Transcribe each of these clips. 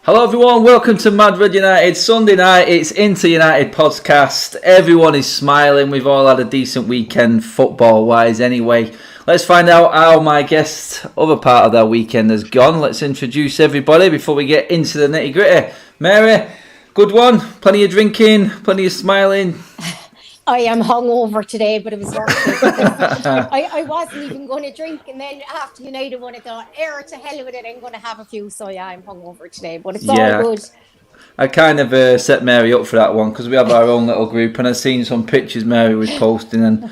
Hello everyone, welcome to Mad Red United. Sunday night, it's Inter United podcast. Everyone is smiling. We've all had a decent weekend football-wise anyway. Let's find out how my guest, other part of their weekend has gone. Let's introduce everybody before we get into the nitty-gritty. Mary, good one. Plenty of drinking, plenty of smiling. I am hungover today, but it was worth it. I wasn't even going to drink, and then after United won, I thought, to hell with it, I'm going to have a few. So yeah, I'm hungover today, but it's all good. I kind of set Mary up for that one because we have our own little group, and I've seen some pictures Mary was posting, and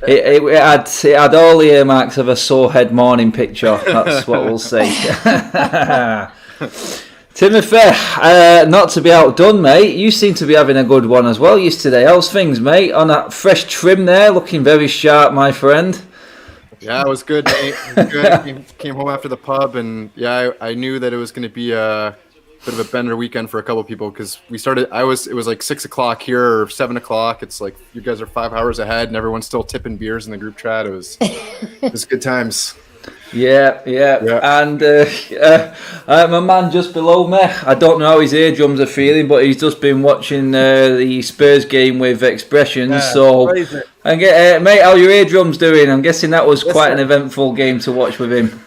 it had all the earmarks of a sore head morning picture. That's what we'll say. Timothy, not to be outdone, mate. You seem to be having a good one as well yesterday. How's things, mate? On that fresh trim there, looking very sharp, my friend. Yeah, it was good, mate. It was good. Came home after the pub, and yeah, I knew that it was going to be a bit of a bender weekend for a couple of people because we started. It was like 6 o'clock here or 7 o'clock. It's like you guys are 5 hours ahead, and everyone's still tipping beers in the group chat. It was good times. Yeah. And my man just below me, I don't know how his eardrums are feeling, but he's just been watching the Spurs game with Expressions. Yeah, so, mate, how are your eardrums doing? I'm guessing that was Listen, quite an eventful game to watch with him.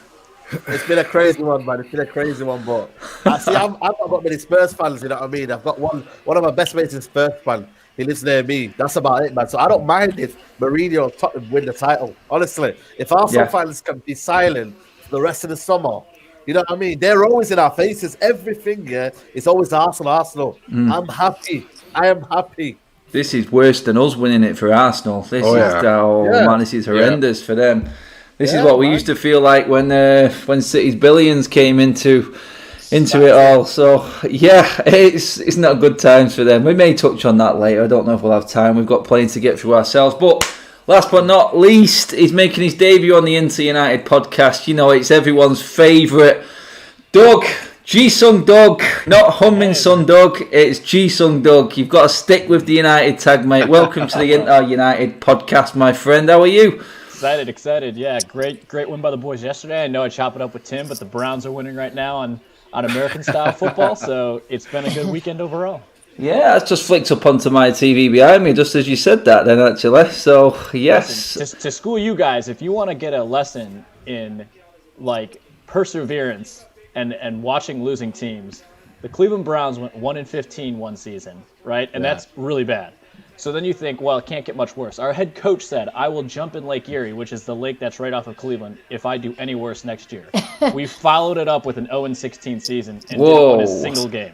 It's been a crazy one, man. It's been a crazy one, but I've not got many Spurs fans. You know what I mean? I've got one of my best mates is Spurs fan. He lives near me. That's about it, man. So I don't mind if Mourinho or Tottenham win the title. Honestly, if Arsenal fans can be silent for the rest of the summer, you know what I mean? They're always in our faces. Everything, it's always Arsenal. I'm happy. I am happy. This is worse than us winning it for Arsenal. This is horrendous for them. This is what we used to feel like when City's billions came into it all. So yeah, it's not good times for them. We may touch on that later. I don't know if we'll have time. We've got plenty to get through ourselves. But last but not least, he's making his debut on the Inter United podcast. You know, it's everyone's favourite Doug, Ji-Sung Doug, not Humming Son Doug. It's Ji-Sung Doug. You've got to stick with the United tag, mate. Welcome to the Inter United podcast, my friend. How are you? Excited. Yeah, great win by the boys yesterday. I know I chop it up with Tim, but the Browns are winning right now on American-style football, so it's been a good weekend overall. Yeah, that's just flicked up onto my TV behind me, just as you said that then, actually. So, yes. Listen, to school you guys, if you want to get a lesson in, like, perseverance and watching losing teams, the Cleveland Browns went 1-15 one season, right? And that's really bad. So then you think, well, it can't get much worse. Our head coach said, I will jump in Lake Erie, which is the lake that's right off of Cleveland, if I do any worse next year. We followed it up with an 0-16 season and didn't win a single game.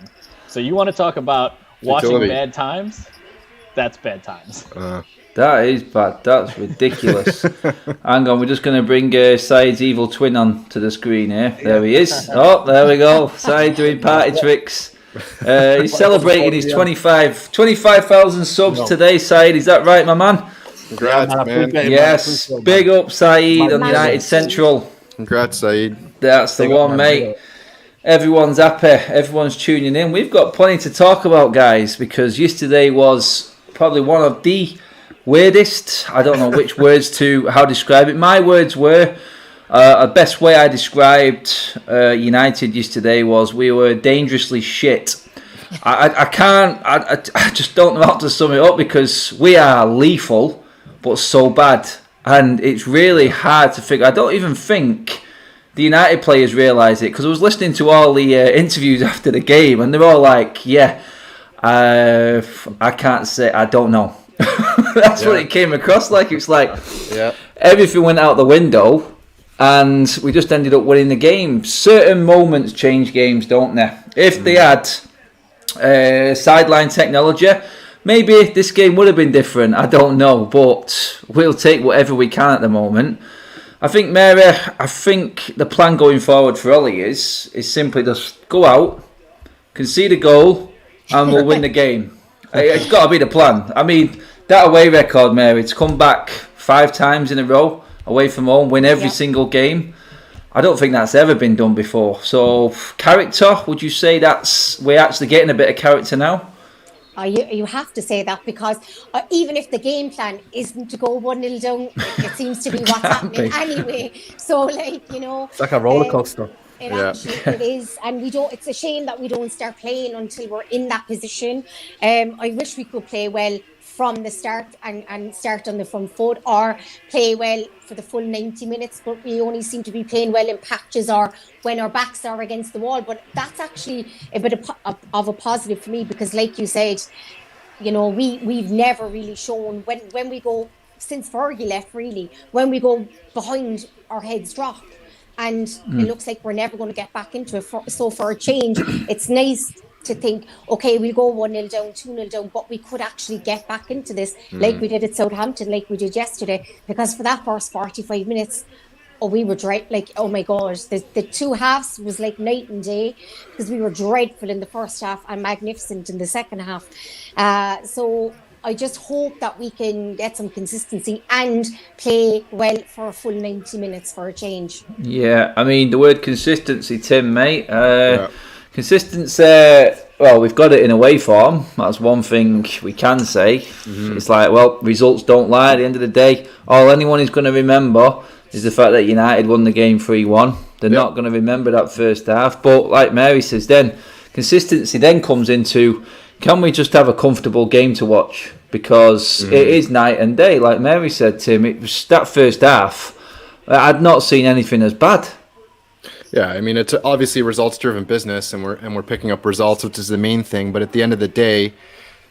So you want to talk about watching bad times? That's bad times. That is bad. That's ridiculous. Hang on, we're just going to bring Said's evil twin on to the screen here. There he is. Oh, there we go. Said doing party tricks. He's celebrating his 25,000 subs today, Said. Is that right, my man? Congrats, man. Yes, big up, Said on United Central. Congrats, Said. That's the one, mate. Everyone's happy. Everyone's tuning in. We've got plenty to talk about, guys, because yesterday was probably one of the weirdest. I don't know which words how to describe it. My words were. The best way I described United yesterday was we were dangerously shit. I just don't know how to sum it up because we are lethal, but so bad. And it's really hard to figure. I don't even think the United players realise it because I was listening to all the interviews after the game and they're all like, I can't say, I don't know. That's what it came across like. It's like everything went out the window. And we just ended up winning the game. Certain moments change games, don't they? If they had sideline technology, maybe this game would have been different. I don't know. But we'll take whatever we can at the moment. I think, Mary, the plan going forward for Ollie is simply just go out, concede a goal, and we'll win the game. It's got to be the plan. I mean, that away record, Mary, to come back 5 times in a row, away from home, win every single game. I don't think that's ever been done before. So, character, would you say we're actually getting a bit of character now? You have to say that because even if the game plan isn't to go 1-0 down, it seems to be what's happening anyway. So, it's like a roller coaster. It is, and we don't. It's a shame that we don't start playing until we're in that position. I wish we could play well from the start and start on the front foot, or play well for the full 90 minutes, but we only seem to be playing well in patches or when our backs are against the wall. But that's actually a bit of a positive for me, because like you said, you know, we've never really shown when we go, since Fergie left really, when we go behind, our heads drop. And it looks like we're never going to get back into it. So for a change, it's nice to think, okay, we'll go 1-0 down, 2-0 down, but we could actually get back into this like we did at Southampton, like we did yesterday. Because for that first 45 minutes, we were like, oh my gosh, the two halves was like night and day, because we were dreadful in the first half and magnificent in the second half. So I just hope that we can get some consistency and play well for a full 90 minutes for a change. Yeah, I mean, the word consistency, Tim, mate. Consistency, well, we've got it in away form. That's one thing we can say. It's like, well, results don't lie. At the end of the day, all anyone is going to remember is the fact that United won the game 3-1. They're not going to remember that first half. But like Mary says, then consistency then comes into, can we just have a comfortable game to watch? Because it is night and day. Like Mary said, Tim, it was that first half, I'd not seen anything as bad. Yeah, I mean, it's obviously a results-driven business, and we're picking up results, which is the main thing. But at the end of the day,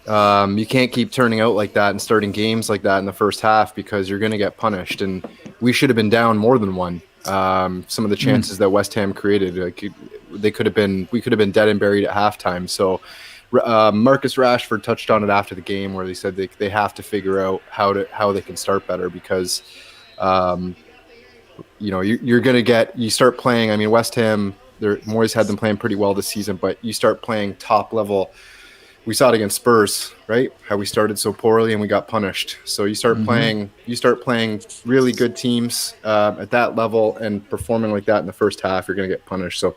you can't keep turning out like that and starting games like that in the first half, because you're going to get punished. And we should have been down more than one. Some of the chances that West Ham created, we could have been dead and buried at halftime. So Marcus Rashford touched on it after the game, where they said they have to figure out how they can start better, because you know, you start playing. I mean, West Ham, Moyes had them playing pretty well this season, but you start playing top level. We saw it against Spurs, right? How we started so poorly and we got punished. So you start playing really good teams at that level and performing like that in the first half, you're going to get punished. So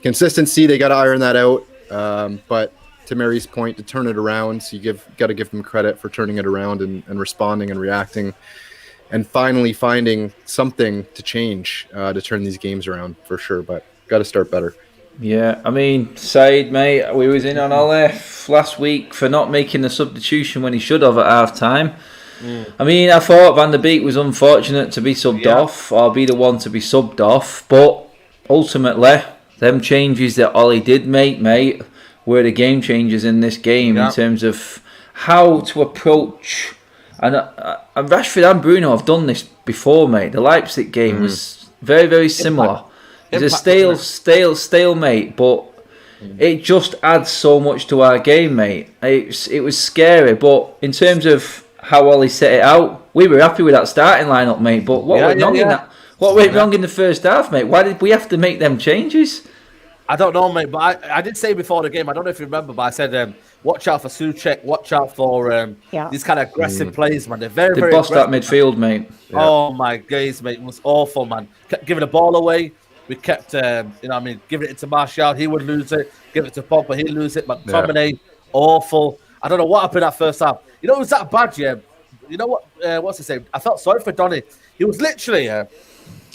consistency, they got to iron that out. But to Mary's point, to turn it around, so you got to give them credit for turning it around and responding and reacting, and finally finding something to change to turn these games around for sure. But got to start better. Yeah, I mean, Said, mate, we was in on Ole last week for not making the substitution when he should have at half-time. I mean, I thought Van der Beek was unfortunate to be subbed off, or be the one to be subbed off, but ultimately, them changes that Ole did make, mate, were the game changers in this game in terms of how to approach. And Rashford and Bruno have done this before, mate. The Leipzig game was very, very similar. It's a stalemate, but it just adds so much to our game, mate. It was scary, but in terms of how Ollie set it out, we were happy with that starting lineup, mate. But what went wrong in the first half, mate? Why did we have to make them changes? I don't know, mate, but I did say before the game, I don't know if you remember, but I said, watch out for Souček, watch out for these kind of aggressive plays, man. They're very, very bossed aggressive. that midfield, mate. Yeah. Oh, my gaze, mate. It was awful, man. Kept giving the ball away. We kept, giving it to Martial. He would lose it. Give it to Pogba. He'd lose it. McTominay, awful. I don't know what happened that first half. You know, it was that bad, yeah. You know what? What's he saying? I felt sorry for Donny. He was literally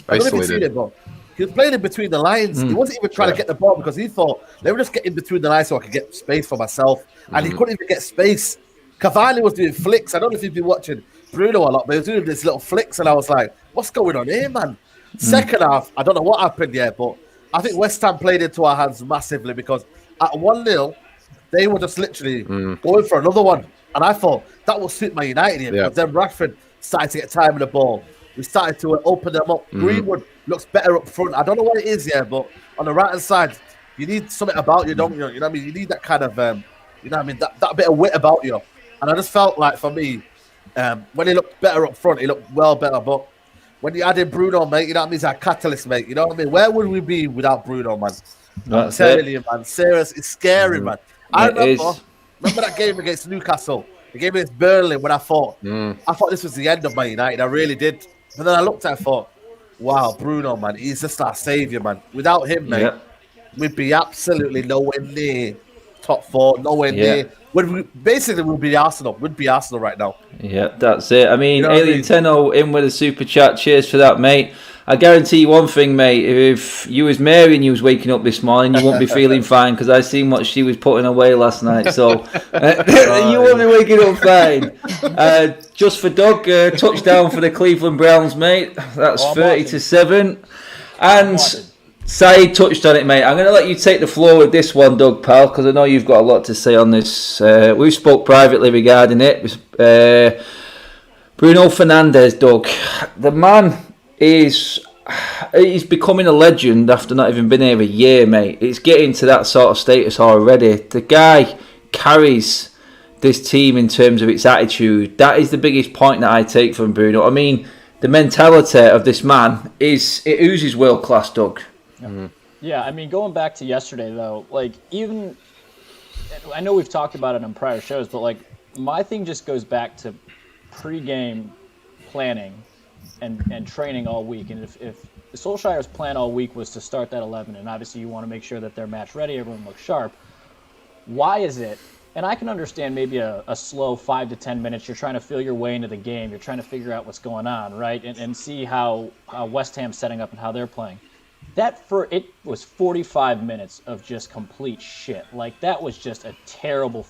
isolated. He was playing in between the lines. He wasn't even trying to get the ball, because he thought, let me just get in between the lines so I could get space for myself. And he couldn't even get space. Cavani was doing flicks. I don't know if you've been watching Bruno a lot, but he was doing these little flicks, and I was like, what's going on here, man? Second half, I don't know what happened yet, but I think West Ham played into our hands massively, because at 1-0, they were just literally going for another one. And I thought that will suit my United here, because then Rashford started to get time in the ball. We started to open them up. Greenwood looks better up front. I don't know what it is, but on the right-hand side, you need something about you, don't you? You know what I mean? You need that kind of, that bit of wit about you. And I just felt like, for me, when he looked better up front, he looked well better, but when you add in Bruno, mate, you know what I mean? He's our catalyst, mate. You know what I mean? Where would we be without Bruno, man? I'm telling you, man. Serious, it's scary, man. I remember that game against Newcastle. The game against Burnley, when I thought this was the end of Man United. I really did. But then I looked at it and thought, wow, Bruno, man, he's just our saviour, man. Without him, mate, we'd be absolutely nowhere near top four, nowhere near. We'd be Arsenal. We'd be Arsenal right now. Yeah, that's it. I mean, Alien Tenno in with a super chat. Cheers for that, mate. I guarantee you one thing, mate. If you was Mary and you was waking up this morning, you won't be feeling fine because I seen what she was putting away last night. So you won't be waking up fine. Just for Doug, touchdown for the Cleveland Browns, mate. That's 30-7. And Saeed touched on it, mate. I'm going to let you take the floor with this one, Doug, pal, because I know you've got a lot to say on this. We spoke privately regarding it. Bruno Fernandes, Doug. The man he's becoming a legend after not even been here a year, mate. It's getting to that sort of status already. The guy carries this team in terms of its attitude. That is the biggest point that I take from Bruno. I mean, the mentality of this man it oozes world class, Doug. Mm-hmm. Yeah, I mean, going back to yesterday though, like even I know we've talked about it on prior shows, but like my thing just goes back to pre-game planning and training all week. And if Solskjaer's plan all week was to start that 11, and obviously you want to make sure that they're match ready, everyone looks sharp, why is it? And I can understand maybe a slow 5 to 10 minutes, you're trying to feel your way into the game, you're trying to figure out what's going on, right? And see how West Ham's setting up and how they're playing. It was 45 minutes of just complete shit. Like, that was just a terrible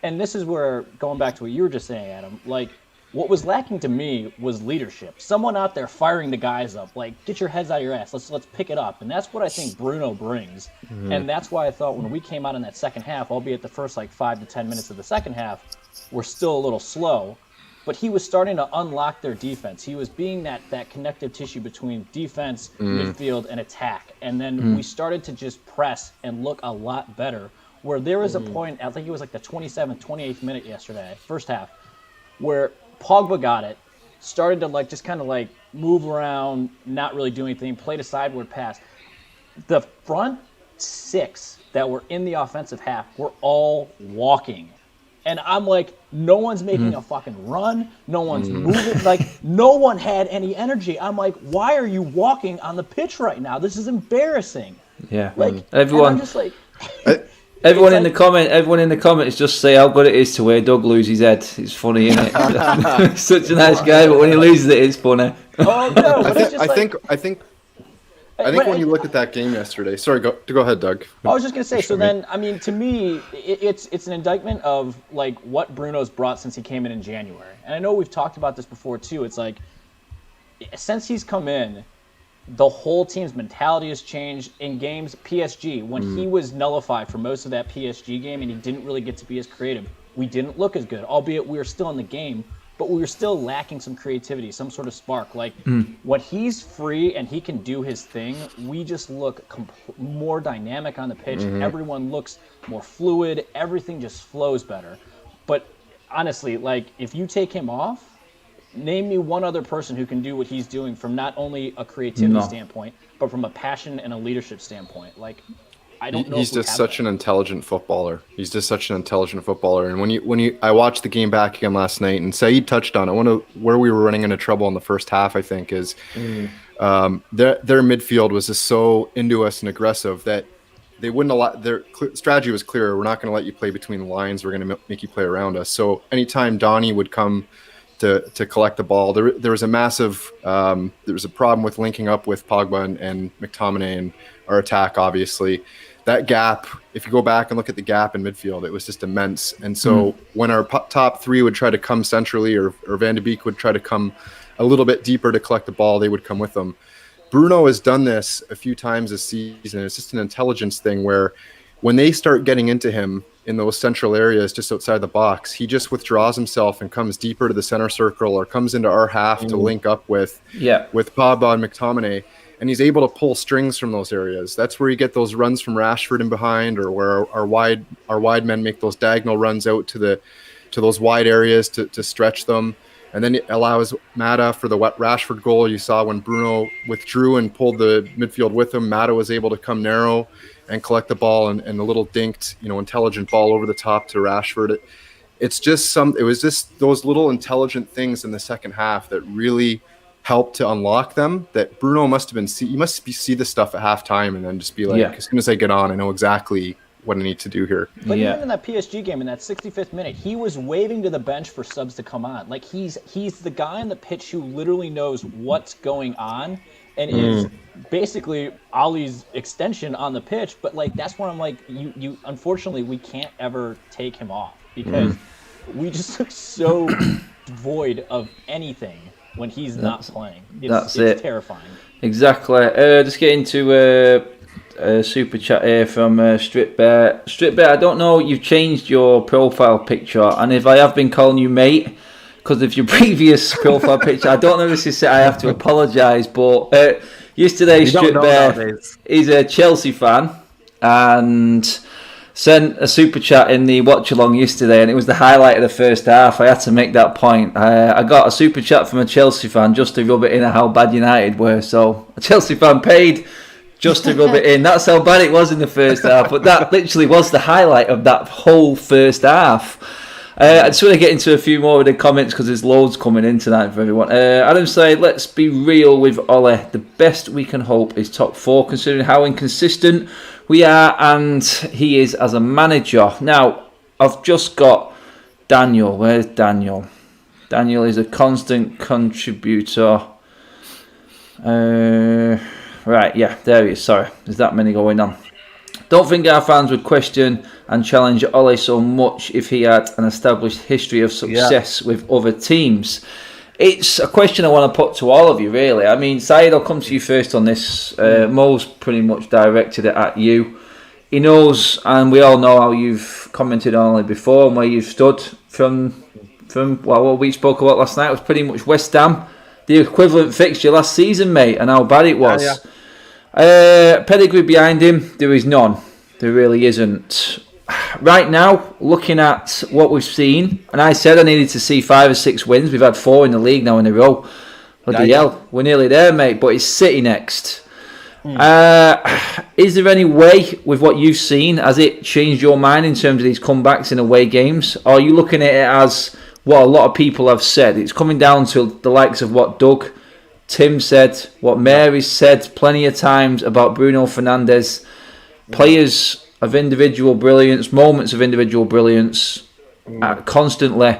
and this is where, going back to what you were just saying, Adam, like, what was lacking to me was leadership. Someone out there firing the guys up, like, get your heads out of your ass. Let's pick it up. And that's what I think Bruno brings. Mm-hmm. And that's why I thought when we came out in that second half, albeit the first 5 to 10 minutes of the second half were still a little slow, but he was starting to unlock their defense. He was being that connective tissue between defense, midfield, and attack. And then we started to just press and look a lot better, where there was a point, I think it was like the 27th, 28th minute yesterday, first half, where Pogba got it, started to just kind of move around, not really do anything, played a sideward pass. The front six that were in the offensive half were all walking. And I'm like, no one's making a fucking run. No one's moving. No one had any energy. I'm like, why are you walking on the pitch right now? This is embarrassing. Yeah. Everyone. I'm just Everyone in the comments just say how good it is to wear Doug lose his head. It's funny, isn't it? Such a nice guy, but when he loses it, it's funny. Oh no! I think when you look at that game yesterday. Sorry, go ahead, Doug. I was just gonna say. So then, I mean, to me, it's an indictment of what Bruno's brought since he came in January. And I know we've talked about this before too. It's since he's come in, the whole team's mentality has changed. In games, PSG, when he was nullified for most of that PSG game and he didn't really get to be as creative, we didn't look as good, albeit we were still in the game, but we were still lacking some creativity, some sort of spark. When he's free and he can do his thing, we just look more dynamic on the pitch. Everyone looks more fluid. Everything just flows better. But honestly, if you take him off, name me one other person who can do what he's doing from not only a creativity standpoint, but from a passion and a leadership standpoint. I don't know. He's just such an intelligent footballer. And I watched the game back again last night, and Saeed touched on it. Where we were running into trouble in the first half, I think, is their midfield was just so into us and aggressive that they wouldn't allow. Their strategy was clear. We're not going to let you play between the lines. We're going to make you play around us. So anytime Donnie would come to collect the ball, there was a massive there was a problem with linking up with Pogba and McTominay and our attack. Obviously, that gap, if you go back and look at the gap in midfield, it was just immense. And so when our top three would try to come centrally, or Van de Beek would try to come a little bit deeper to collect the ball, they would come with them. Bruno has done this a few times this season. It's just an intelligence thing where when they start getting into him in those central areas just outside the box, he just withdraws himself and comes deeper to the center circle or comes into our half to link up with Pogba and McTominay, and he's able to pull strings from those areas. That's where you get those runs from Rashford in behind, or where our wide men make those diagonal runs out to those wide areas to stretch them. And then it allows Mata for the Rashford goal. You saw when Bruno withdrew and pulled the midfield with him, Mata was able to come narrow and collect the ball and a little dinked, intelligent ball over the top to Rashford. It was just those little intelligent things in the second half that really helped to unlock them, that Bruno must see the stuff at halftime and then just be as soon as I get on, I know exactly what I need to do here. But even in that PSG game, in that 65th minute, he was waving to the bench for subs to come on. He's the guy on the pitch who literally knows what's going on and is basically Ollie's extension on the pitch. But like that's where I'm like, you unfortunately we can't ever take him off because we just look so devoid of anything when he's not playing. It's terrifying. Exactly. Just get into a super chat here from Strip Bear. Strip Bear, I don't know, you've changed your profile picture, and if I have been calling you mate because of your previous profile picture, I don't know if this is I have to apologise, but yesterday Strip Bear is a Chelsea fan and sent a super chat in the watch along yesterday, and it was the highlight of the first half. I had to make that point. I got a super chat from a Chelsea fan just to rub it in at how bad United were. So a Chelsea fan paid just to rub it in. That's how bad it was in the first half. But that literally was the highlight of that whole first half. I just want to get into a few more of the comments because there's loads coming in tonight for everyone. Adam said, let's be real with Ole. The best we can hope is top 4 considering how inconsistent we are and he is as a manager. Now, I've just got Daniel. Where's Daniel? Daniel is a constant contributor. Right, yeah, there he is. Sorry, there's that many going on. Don't think our fans would question and challenge Ole so much if he had an established history of success with other teams. It's a question I want to put to all of you, really. I mean, Saeed, I'll come to you first on this. Mo's pretty much directed it at you. He knows, and we all know how you've commented on it before and where you've stood from what we spoke about last night was pretty much West Ham, the equivalent fixture last season, mate, and how bad it was. Pedigree behind him, there is none. There really isn't. Right now, looking at what we've seen, and I said I needed to see 5 or 6 wins. We've had 4 in the league now in a row. Bloody hell, we're nearly there, mate. But it's City next. Is there any way, with what you've seen, has it changed your mind in terms of these comebacks in away games? Or are you looking at it as what a lot of people have said? It's coming down to the likes of what Doug, Tim said, what Mary's said plenty of times about Bruno Fernandes. Players of individual brilliance, moments of individual brilliance, constantly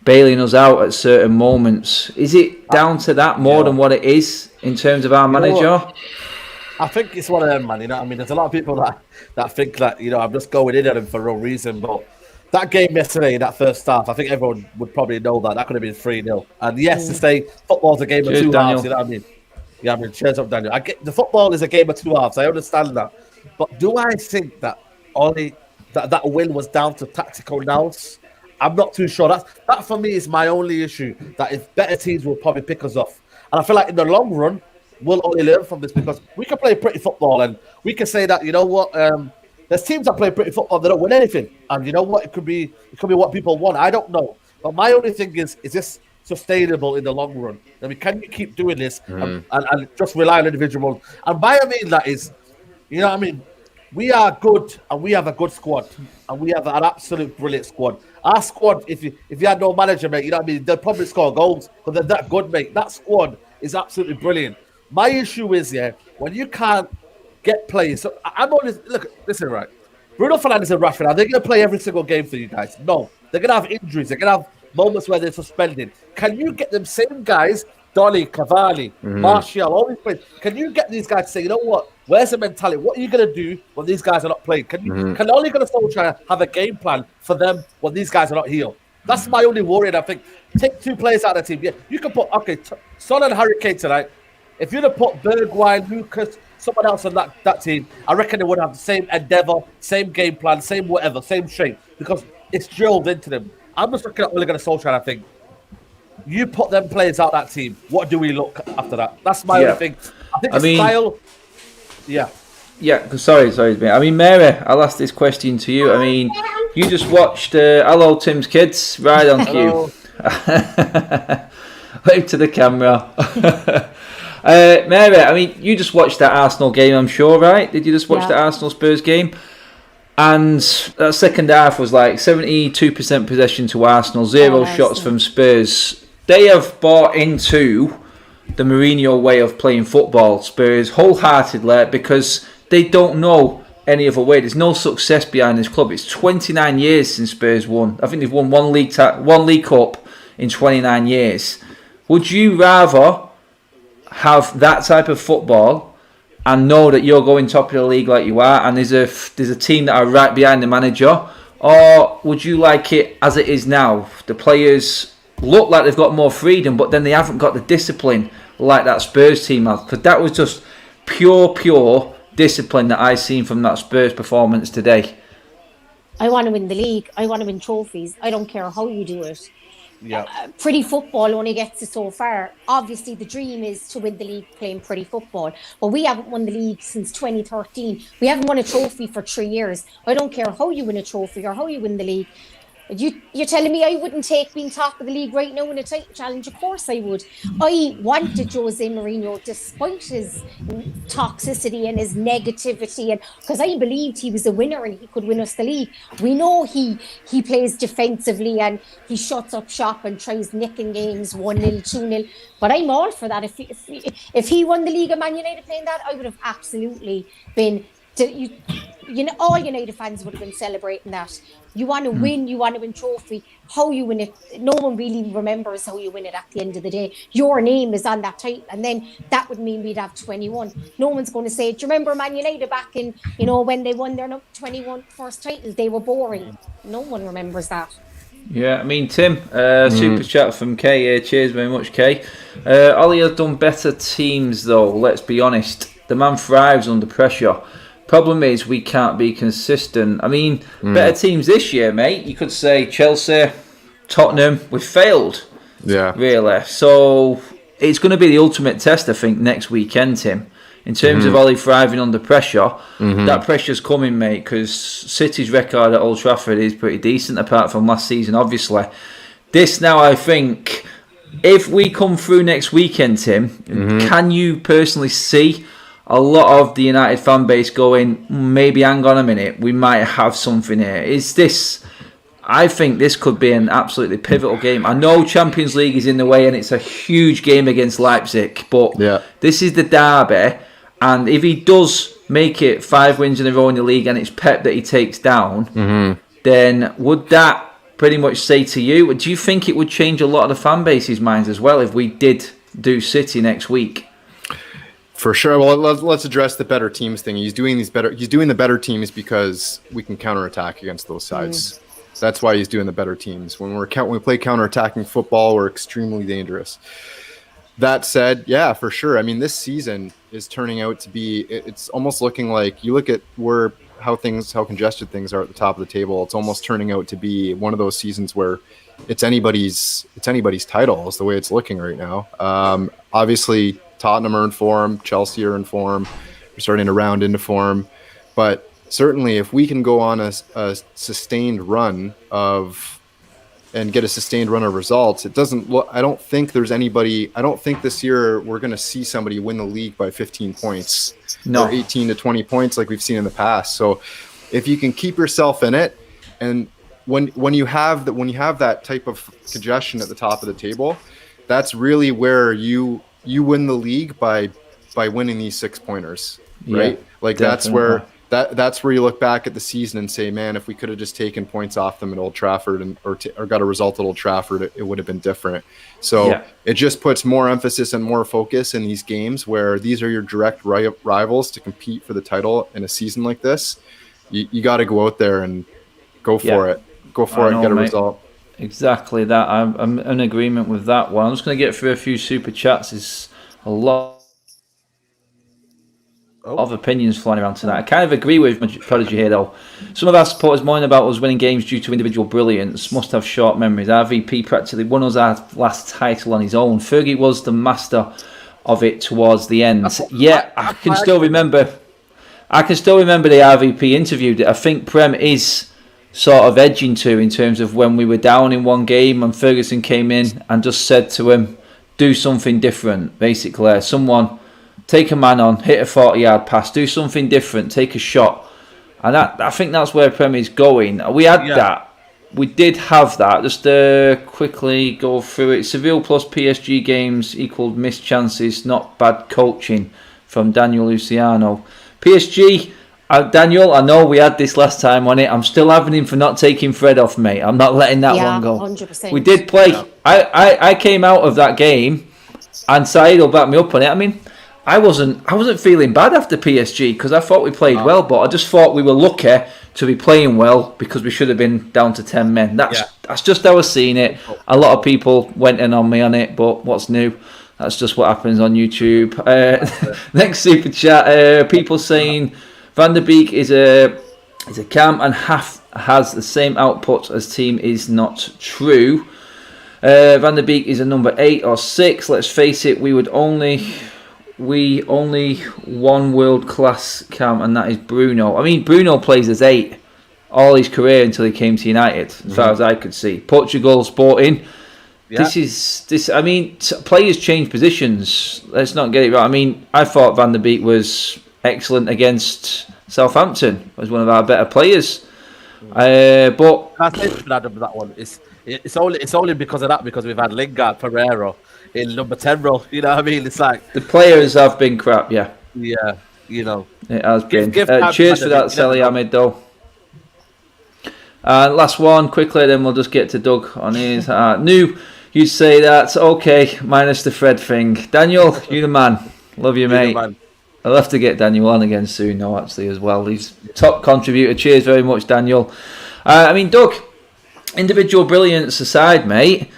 bailing us out at certain moments. Is it down to that more than what it is in terms of our manager? I think it's one of them, man. You know what I mean? There's a lot of people that think that, you know, I'm just going in on him for no reason. But that game yesterday, that first half, I think everyone would probably know that could have been 3-0. And yes, to say football's a game of 2 halves, you know what I mean? Yeah, I mean, cheers up, Daniel. The football is a game of 2 halves. I understand that. But do I think that that win was down to tactical nous? I'm not too sure. That for me is my only issue. That if better teams will probably pick us off, and I feel like in the long run we'll only learn from this because we can play pretty football and we can say that, you know what, there's teams that play pretty football that don't win anything, and you know what, it could be what people want. I don't know, but my only thing is this sustainable in the long run? I mean, can you keep doing this and just rely on individuals? And by I mean that is, you know what I mean, we are good and we have a good squad and we have an absolute brilliant squad. Our squad, if you had no manager, mate, you know what I mean, they'll probably score goals because they're that good, mate. That squad is absolutely brilliant. My issue is, when you can't get players. So I'm always, listen, right. Bruno Fernandes and Rashford, are they going to play every single game for you guys? No. They're going to have injuries. They're going to have moments where they're suspended. Can you get them same guys, Dolly, Cavalli, Martial, all these players, can you get these guys to say, you know what, where's the mentality? What are you going to do when these guys are not playing? Can Ole Gunnar Solskjaer have a game plan for them when these guys are not here? That's my only worry. And I think take 2 players out of the team. Yeah, you can put, Son and Harry Kane tonight. If you'd have put Bergwijn, Lucas, someone else on that team, I reckon they would have the same endeavour, same game plan, same whatever, same shape, because it's drilled into them. I'm just looking at Ole Gunnar Solskjaer and I think, you put them players out that team, what do we look after that? That's my only thing. I think style... Yeah. Yeah, sorry, mate. I mean, Mary, I'll ask this question to you. I mean, you just watched Hello Tim's Kids, right on cue. Wave to the camera. Mary, I mean, you just watched that Arsenal game, I'm sure, right? Did you just watch the Arsenal Spurs game? And that second half was like 72% possession to Arsenal, 0 shots from Spurs. They have bought into the Mourinho way of playing football, Spurs, wholeheartedly, because they don't know any other way. There's no success behind this club. It's 29 years since Spurs won. I think they've won one League Cup in 29 years. Would you rather have that type of football and know that you're going top of the league like you are, and there's a team that are right behind the manager? Or would you like it as it is now? The players look like they've got more freedom, but then they haven't got the discipline like that Spurs team has. Because that was just pure discipline that I seen from that Spurs performance today. I want to win the league. I want to win trophies. I don't care how you do it. Yeah. Pretty football only gets us so far. Obviously, the dream is to win the league playing pretty football. But we haven't won the league since 2013. We haven't won a trophy for 3 years. I don't care how you win a trophy or how you win the league. You're telling me I wouldn't take being top of the league right now in a title challenge? Of course I would. I wanted Jose Mourinho despite his toxicity and his negativity, and because I believed he was a winner and he could win us the league. We know he plays defensively and he shuts up shop and tries nicking games 1-0, 2-0. But I'm all for that. If he won the league and Man United playing that, I would have absolutely been. All United fans would have been celebrating that. You want to win, you want to win trophy. How you win it, no one really remembers how you win it at the end of the day. Your name is on that title, and then that would mean we'd have 21. No one's going to say, do you remember Man United back in, when they won their 21 first title? They were boring. No one remembers that. Yeah, I mean, Tim, super chat from Kay. Cheers very much, Kay. Ollie has done better teams, though, let's be honest. The man thrives under pressure. Problem is, we can't be consistent. I mean, better teams this year, mate. You could say Chelsea, Tottenham. We've failed. Yeah. Really. So it's going to be the ultimate test, I think, next weekend, Tim. In terms of Ollie thriving under pressure, that pressure's coming, mate, because City's record at Old Trafford is pretty decent, apart from last season, obviously. This now, I think, if we come through next weekend, Tim, can you personally see a lot of the United fan base going, maybe hang on a minute, we might have something here? I think this could be an absolutely pivotal game. I know Champions League is in the way and it's a huge game against Leipzig, but this is the derby, and if he does make it 5 wins in a row in the league and it's Pep that he takes down, then would that pretty much say to you, do you think it would change a lot of the fan base's minds as well if we did do City next week? For sure. Well, let's address the better teams thing. He's doing the better teams because we can counterattack against those sides. That's why he's doing the better teams. When we play counterattacking football, we're extremely dangerous. That said, yeah, for sure. I mean, this season is turning out to be. It's almost looking like, you look at how congested things are at the top of the table. It's almost turning out to be one of those seasons where it's anybody's title, is the way it's looking right now. Obviously, Tottenham are in form, Chelsea are in form, we're starting to round into form, but certainly if we can go on a sustained run and get a sustained run of results, it doesn't look. I don't think this year we're going to see somebody win the league by 15 points or 18 to 20 points like we've seen in the past. So if you can keep yourself in it, and when you have that type of congestion at the top of the table, that's really where you win the league by winning these 6-pointers, right? Like definitely. That's where you look back at the season and say, man, if we could have just taken points off them at Old Trafford or got a result at Old Trafford, it would have been different. So it just puts more emphasis and more focus in these games where these are your direct rivals to compete for the title in a season like this. You got to go out there and go for it. Go for it and get a result. Exactly that. I'm in agreement with that one. I'm just going to get through a few super chats. There's a lot of opinions flying around tonight. I kind of agree with Prodigy here, though. Some of our supporters moan about us winning games due to individual brilliance. Must have short memories. RVP practically won us our last title on his own. Fergie was the master of it towards the end. I can still remember the RVP interview that I think Prem is sort of edging to, in terms of when we were down in one game and Ferguson came in and just said to him, do something different, basically. Someone take a man on, hit a 40-yard pass, do something different, take a shot. And I think that's where Prem is going. We had that. We did have that. Just quickly go through it. Seville plus PSG games equaled missed chances, not bad coaching, from Daniel Luciano. PSG... Daniel, I know we had this last time on it. I'm still having him for not taking Fred off, mate. I'm not letting that one go. 100%. We did play. I came out of that game And Saeed will back me up on it. I mean, I wasn't feeling bad after PSG because I thought we played well, but I just thought we were lucky to be playing well because we should have been down to 10 men. That's just how I seen it. A lot of people went in on me on it, but what's new? That's just what happens on YouTube. Next super chat, people saying Van der Beek is a cam and has the same output as team is not true. Van der Beek is a number 8 or 6. Let's face it, we only one world class cam, and that is Bruno. I mean, Bruno plays as 8 all his career until he came to United, as far as I could see. Portugal, Sporting. Yeah. I mean, players change positions. Let's not get it right. I mean, I thought Van der Beek was excellent against Southampton. Was one of our better players. But I think that one it's only because of that, because we've had Lingard, Pereira in number 10 role. You know what I mean? It's like the players have been crap. Yeah. Yeah. You know, it has been. Cheers for that, Sally Ahmed, though. Last one quickly, then we'll just get to Doug on his. You'd say that, okay, minus the Fred thing. Daniel, you the man. Love you, mate. I'll have to get Daniel on again soon, though, actually, as well. He's top contributor. Cheers very much, Daniel. I mean, Doug, individual brilliance aside, mate,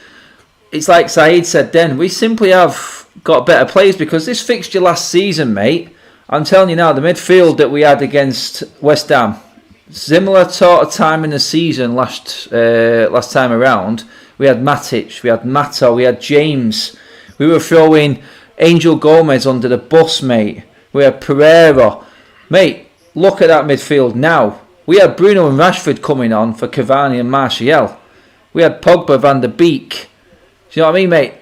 it's like Saeed said then, we simply have got better players because this fixture last season, mate, I'm telling you now, the midfield that we had against West Ham, similar sort of time in the season last time around, we had Matic, we had Mata, we had James. We were throwing Angel Gomez under the bus, mate. We had Pereira. Mate, look at that midfield now. We had Bruno and Rashford coming on for Cavani and Martial. We had Pogba, Van der Beek. Do you know what I mean, mate?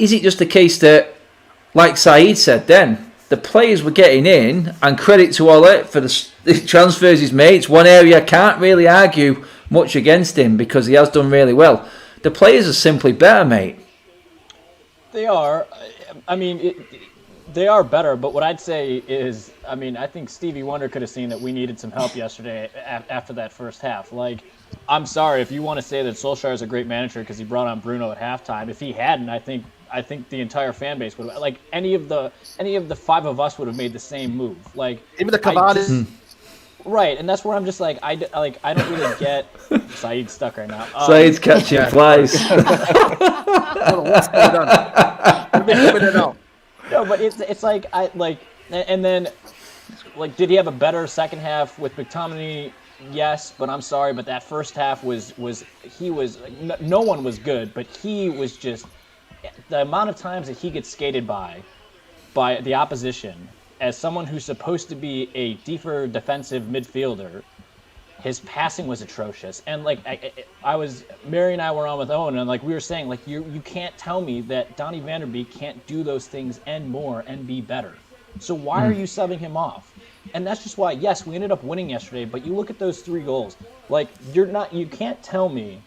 Is it just a case that, like Saeed said then, the players were getting in, and credit to Ole for the transfers he's made. It's one area I can't really argue much against him because he has done really well. The players are simply better, mate. They are. I mean, they are better, but what I'd say is, I mean, I think Stevie Wonder could have seen that we needed some help yesterday after that first half. Like, I'm sorry if you want to say that Solskjaer is a great manager because he brought on Bruno at halftime. If he hadn't, I think the entire fan base would have, like, any of the 5 of us would have made the same move. Like, even the Cavani. Right, and that's where I'm just like, I don't really get. Saeed's stuck right now. Saeed's catching flies. What's going on? No, but it's like and then, like, did he have a better second half with McTominay? Yes, but I'm sorry, but that first half was no one was good, but he was just, the amount of times that he gets skated by the opposition as someone who's supposed to be a deeper defensive midfielder, his passing was atrocious. And like Mary and I were on with Owen, and like we were saying, like you can't tell me that Donny van der Beek can't do those things and more and be better. So why are you subbing him off? And that's just why, yes, we ended up winning yesterday, but you look at those 3 goals, like you can't tell me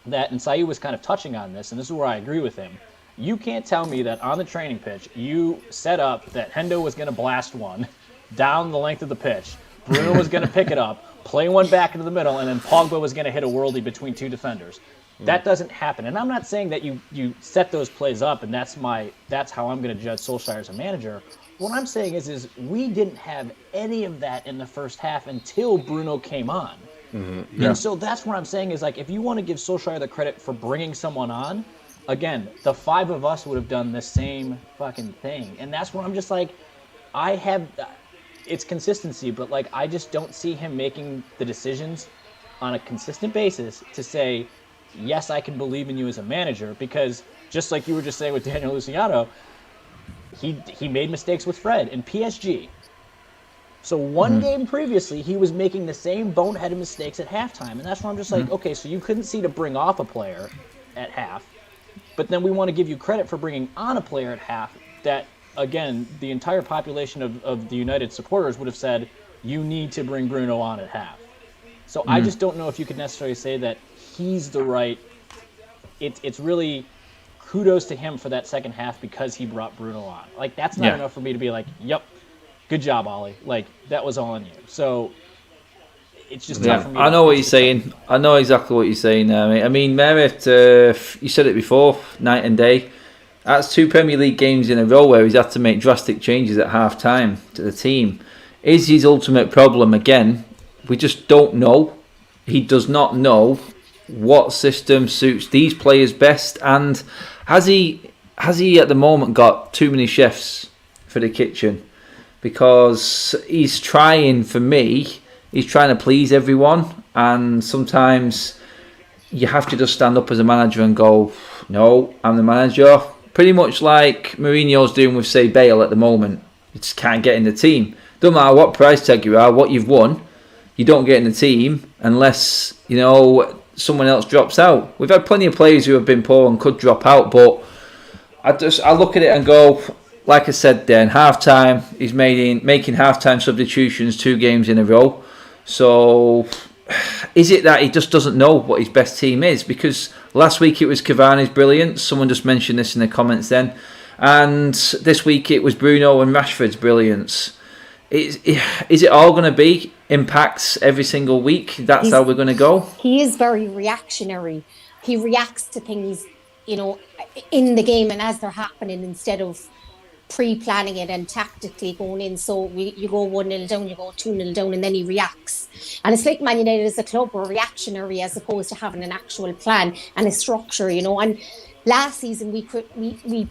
that, and Saeed was kind of touching on this, and this is where I agree with him. You can't tell me that on the training pitch, you set up that Hendo was going to blast one down the length of the pitch, Bruno was going to pick it up, play one back into the middle, and then Pogba was going to hit a worldie between 2 defenders. That doesn't happen. And I'm not saying that you set those plays up and that's how I'm going to judge Solskjaer as a manager. What I'm saying is we didn't have any of that in the first half until Bruno came on. Mm-hmm. Yeah. And so that's what I'm saying is, like, if you want to give Solskjaer the credit for bringing someone on, again, the 5 of us would have done the same fucking thing. And that's where I'm just like, it's consistency, but like I just don't see him making the decisions on a consistent basis to say, yes, I can believe in you as a manager, because just like you were just saying with Daniel Luciano, he made mistakes with Fred in PSG. So one game previously, he was making the same boneheaded mistakes at halftime. And that's where I'm just like, okay, so you couldn't see to bring off a player at half, but then we want to give you credit for bringing on a player at half that, again, the entire population of the United supporters would have said, you need to bring Bruno on at half. So I just don't know if you could necessarily say that he's the right. It's really kudos to him for that second half because he brought Bruno on. Like, that's not enough for me to be like, yep, good job, Ollie. Like, that was all on you. So it's just tough for me. I know what you're saying. I know exactly what you're saying there, mate. I mean, Merritt, you said it before, night and day. That's 2 Premier League games in a row where he's had to make drastic changes at half-time to the team. Is his ultimate problem, again, we just don't know. He does not know what system suits these players best, and has he at the moment got too many chefs for the kitchen? Because he's trying to please everyone, and sometimes you have to just stand up as a manager and go, no, I'm the manager. Pretty much like Mourinho's doing with, say, Bale at the moment. You just can't get in the team. Don't matter what price tag you are, what you've won, you don't get in the team unless, someone else drops out. We've had plenty of players who have been poor and could drop out, but I look at it and go, like I said then, half-time, he's making half-time substitutions 2 games in a row. So is it that he just doesn't know what his best team is? Because last week it was Cavani's brilliance. Someone just mentioned this in the comments then. And this week it was Bruno and Rashford's brilliance. Is it all going to be impacts every single week? That's how we're going to go? He is very reactionary. He reacts to things, in the game and as they're happening instead of pre-planning it and tactically going in. So you go 1-0 down, you go 2-0 down, and then he reacts. And it's like Man United as a club were reactionary as opposed to having an actual plan and a structure, And last season we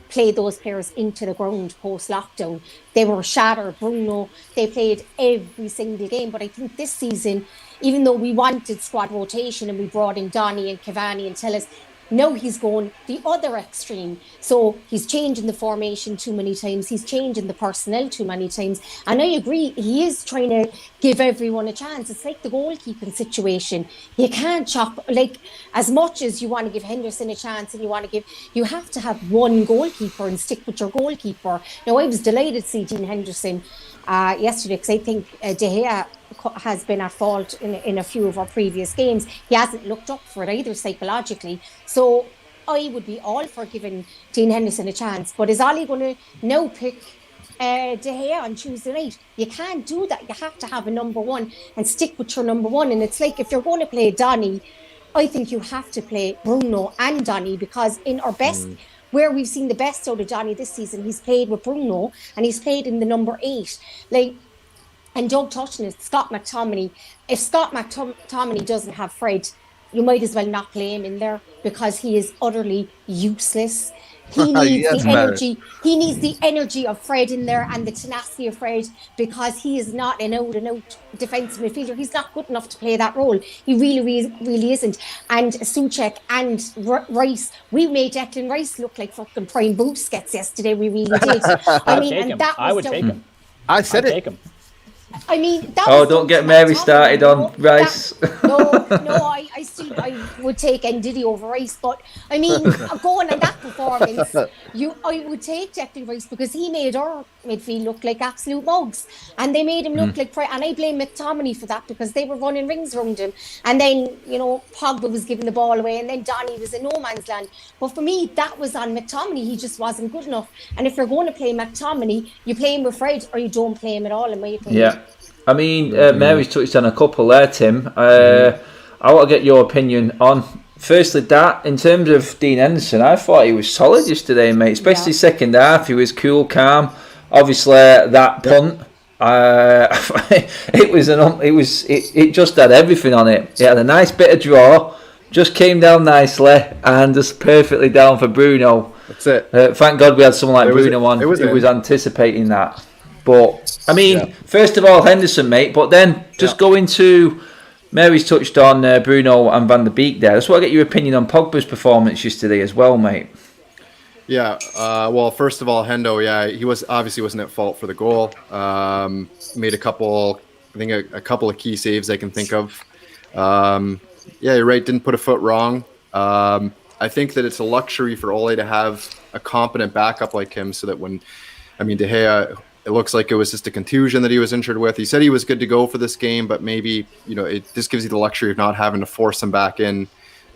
played those players into the ground post-lockdown. They were shattered. Bruno, they played every single game. But I think this season, even though we wanted squad rotation and we brought in Donny and Cavani and Telles, now he's going the other extreme. So he's changing the formation too many times. He's changing the personnel too many times. And I agree, he is trying to give everyone a chance. It's like the goalkeeping situation. You can't chop, as much as you want to give Henderson a chance and you have to have one goalkeeper and stick with your goalkeeper. Now, I was delighted to see Dean Henderson yesterday because I think De Gea has been at fault in a few of our previous games. He hasn't looked up for it either psychologically. So I would be all for giving Dean Henderson a chance. But is Ollie going to now pick De Gea on Tuesday night? You can't do that. You have to have a number one and stick with your number one. And it's like if you're going to play Donny, I think you have to play Bruno and Donny, because in our best, where we've seen the best out of Donny this season, he's played with Bruno and he's played in the number 8. And Doug touched on it, Scott McTominay. If Scott McTominay doesn't have Fred, you might as well not play him in there because he is utterly useless. He needs the energy. He needs the energy of Fred in there and the tenacity of Fred, because he is not an out-and-out defensive midfielder. He's not good enough to play that role. He really isn't. And Souček and Rice, we made Declan Rice look like fucking prime Busquets yesterday. We really did. I would take him. I said it. Take him. I mean, don't get Mary started on Rice. I would take Ndidi over Rice, but I mean, going on that performance, I would take Declan Rice because he made our midfield look like absolute mugs, and they made him look like. And I blame McTominay for that because they were running rings around him, and then Pogba was giving the ball away, and then Donny was in no man's land. But for me, that was on McTominay. He just wasn't good enough. And if you're going to play McTominay, you play him with Fred, or you don't play him at all, in my opinion. Yeah. I mean, Mary's touched on a couple there, Tim. I want to get your opinion on, firstly, that. In terms of Dean Henderson, I thought he was solid yesterday, mate. Especially second half, he was cool, calm. Obviously, that punt, it just had everything on it. It had a nice bit of draw, just came down nicely, and just perfectly down for Bruno. That's it. Thank God we had someone like Bruno on who was anticipating that. But, I mean, first of all, Henderson, mate, but then just going to, Mary's touched on Bruno and Van der Beek there. I just want to get your opinion on Pogba's performance yesterday as well, mate. Yeah, well, first of all, Hendo, he wasn't at fault for the goal. Made a couple of key saves I can think of. You're right, didn't put a foot wrong. I think that it's a luxury for Ole to have a competent backup like him, so that De Gea, it looks like it was just a contusion that he was injured with. He said he was good to go for this game, but maybe, it just gives you the luxury of not having to force him back in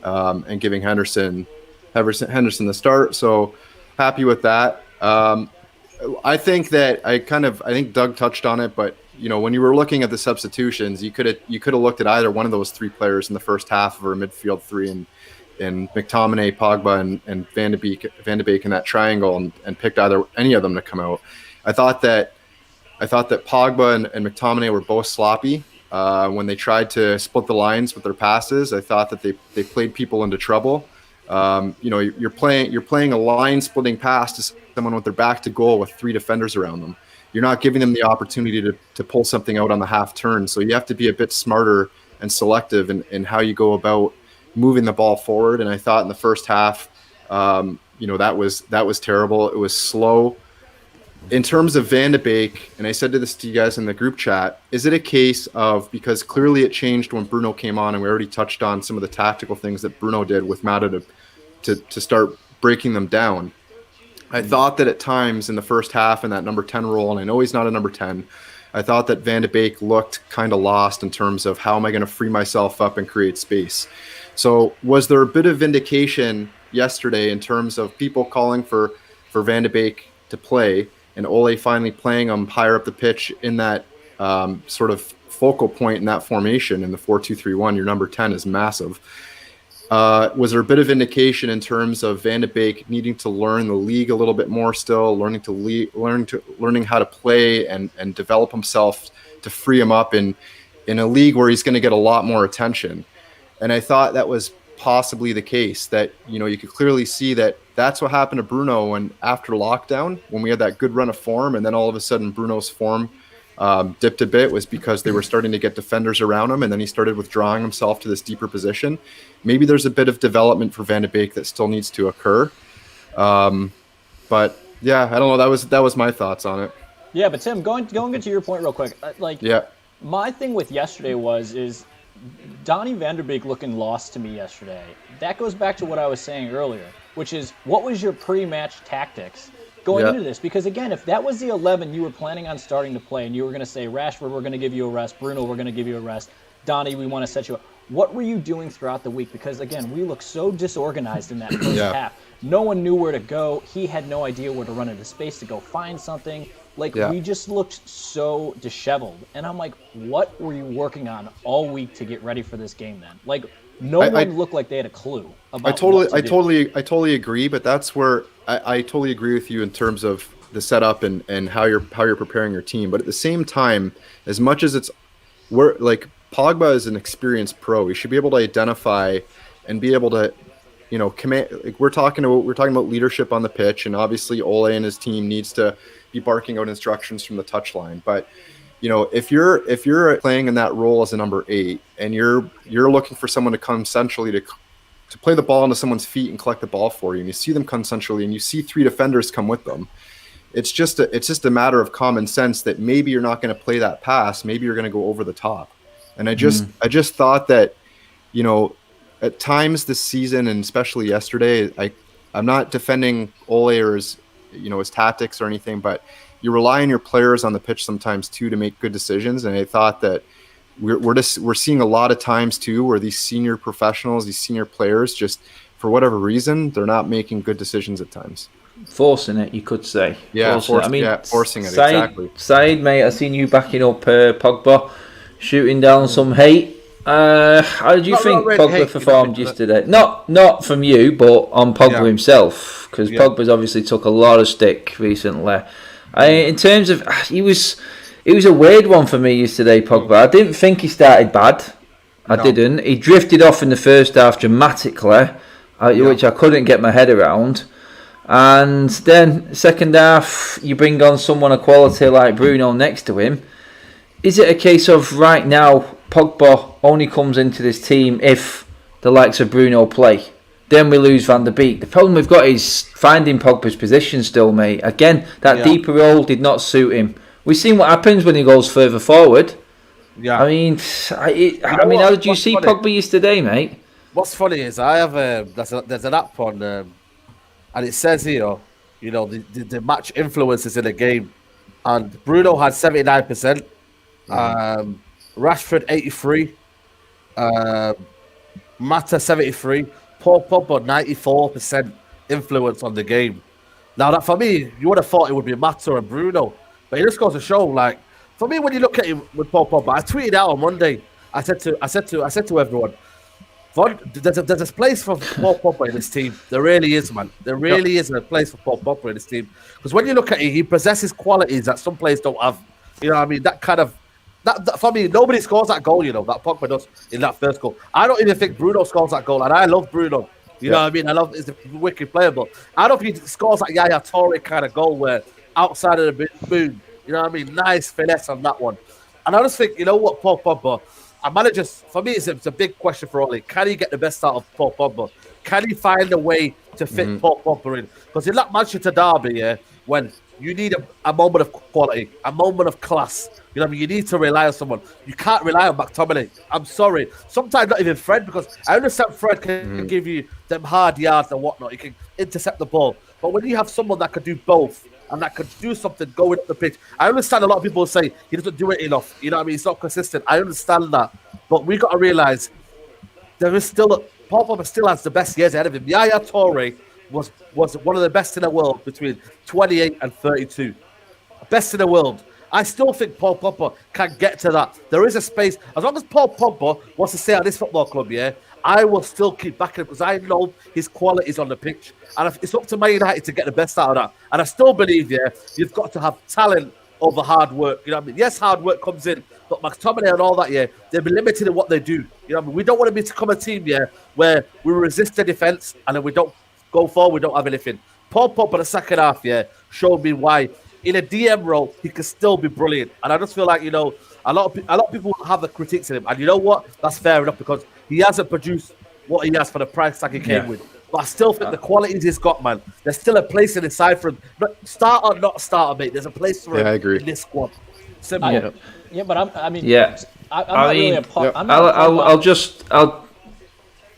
and giving Henderson the start. So happy with that. I think Doug touched on it, but when you were looking at the substitutions, you could have looked at either one of those three players in the first half of our midfield three and McTominay, Pogba, and Van de Beek in that triangle and picked any of them to come out. I thought that Pogba and McTominay were both sloppy when they tried to split the lines with their passes. I thought that they played people into trouble. You're playing a line splitting pass to someone with their back to goal with 3 defenders around them. You're not giving them the opportunity to pull something out on the half turn. So you have to be a bit smarter and selective in how you go about moving the ball forward. And I thought in the first half, that was terrible. It was slow. In terms of Van de Beek, and I said this to you guys in the group chat, is it a case of, because clearly it changed when Bruno came on, and we already touched on some of the tactical things that Bruno did with Mata to start breaking them down. I thought that at times in the first half in that number 10 role, and I know he's not a number 10, I thought that Van de Beek looked kind of lost in terms of how am I going to free myself up and create space. So was there a bit of vindication yesterday in terms of people calling for Van de Beek to play and Ole finally playing him higher up the pitch in that sort of focal point in that formation in the 4-2-3-1? Your number 10 is massive. Was there a bit of indication in terms of Van de Beek needing to learn the league a little bit more still, learning how to play and develop himself to free him up in a league where he's going to get a lot more attention? And I thought that was possibly the case, that you could clearly see that that's what happened to Bruno when after lockdown, when we had that good run of form, and then all of a sudden Bruno's form dipped a bit, was because they were starting to get defenders around him, and then he started withdrawing himself to this deeper position. Maybe there's a bit of development for Van de Beek that still needs to occur. But yeah, I don't know. That was my thoughts on it. Yeah, but Tim, going to your point real quick, my thing with yesterday is Donny van der Beek looking lost to me yesterday. That goes back to what I was saying earlier, which is, what was your pre-match tactics going into this? Because again, if that was the 11 you were planning on starting to play, and you were going to say, Rashford, we're going to give you a rest, Bruno, we're going to give you a rest, Donny, we want to set you up, what were you doing throughout the week? Because again, we looked so disorganized in that first half. No one knew where to go. He had no idea where to run into space to go find something. We just looked so disheveled. And I'm like, what were you working on all week to get ready for this game then? No one looked like they had a clue about I totally agree, but that's where I totally agree with you in terms of the setup and how you're preparing your team. But at the same time, as much as Pogba is an experienced pro, he should be able to identify and be able to command. We're talking about leadership on the pitch, and obviously Ole and his team needs to be barking out instructions from the touchline. But if you're playing in that role as a number 8, and you're looking for someone to come centrally to play the ball into someone's feet and collect the ball for you, and you see them come centrally, and you see 3 defenders come with them, it's just a matter of common sense that maybe you're not going to play that pass, maybe you're going to go over the top. And I just thought that at times this season, and especially yesterday, I'm not defending Ole or his tactics or anything, but you rely on your players on the pitch sometimes too to make good decisions. And I thought that we're seeing a lot of times too where these senior professionals, these senior players, just for whatever reason, they're not making good decisions at times. Forcing it, you could say. Yeah, forcing it, exactly. Said, mate, I seen you backing up Pogba, shooting down some hate. How did you think Pogba performed yesterday? Not from you, but on Pogba himself, because Pogba's obviously took a lot of stick recently. In terms of, it was a weird one for me yesterday, Pogba. I didn't think he started bad. I didn't. He drifted off in the first half dramatically, which I couldn't get my head around. And then second half, you bring on someone of quality like Bruno next to him. Is it a case of right now Pogba only comes into this team if the likes of Bruno play? Then we lose Van der Beek. The problem we've got is finding Pogba's position still, mate. Again, that deeper role did not suit him. We've seen what happens when he goes further forward. Yeah. I mean, how did you see Pogba yesterday, mate? What's funny is I have there's an app on, and it says here, the match influences in the game, and Bruno had 79%. Rashford 83, Mata 73, Paul Pogba 94% influence on the game. Now that for me, you would have thought it would be Mata and Bruno, but it just goes to show, for me, when you look at him with Paul Pogba, I tweeted out on Monday. I said to everyone, There's a place for Paul Pogba in this team. There really is, man. There really is a place for Paul Pogba in this team. Because when you look at it, he possesses qualities that some players don't have. You know what I mean? That kind of... That for me, nobody scores that goal, that Pogba does in that first goal. I don't even think Bruno scores that goal, and I love Bruno. You know what I mean? He's a wicked player, but I don't think he scores that Yaya Toure kind of goal where outside of the boom. You know what I mean? Nice finesse on that one. And I just think, you know what, Paul Pogba... A manager, for me, it's a big question for Ole. Can he get the best out of Paul Pogba? Can he find a way to fit Paul Pogba in? Because in that Manchester derby, when you need a moment of quality, a moment of class, you know what I mean? You need to rely on someone. You can't rely on McTominay. I'm sorry. Sometimes not even Fred, because I understand Fred can give you them hard yards and whatnot. He can intercept the ball. But when you have someone that could do both, and that could do something going up the pitch. I understand a lot of people say he doesn't do it enough. You know what I mean? He's not consistent. I understand that. But we got to realise there is still... Paul Pogba still has the best years ahead of him. Yaya Toure was one of the best in the world between 28 and 32. Best in the world. I still think Paul Pogba can get to that. There is a space. As long as Paul Pogba wants to stay at this football club, I will still keep backing him because I know his qualities on the pitch. And it's up to Man United to get the best out of that. And I still believe, you've got to have talent over hard work. You know what I mean? Yes, hard work comes in, but McTominay and all that, they'll be limited in what they do. You know what I mean? We don't want to become a team, where we resist the defence and then we don't go forward, we don't have anything. Paul Pogba in the second half, showed me why in a DM role he can still be brilliant. And I just feel like, a lot of people have the critiques of him. And you know what? That's fair enough because he hasn't produced what he has for the price tag he came with. But I still think the qualities he's got, man, there's still a place in his side for him. Start or not starter, mate. There's a place for him in this squad. Simple. But I'm not really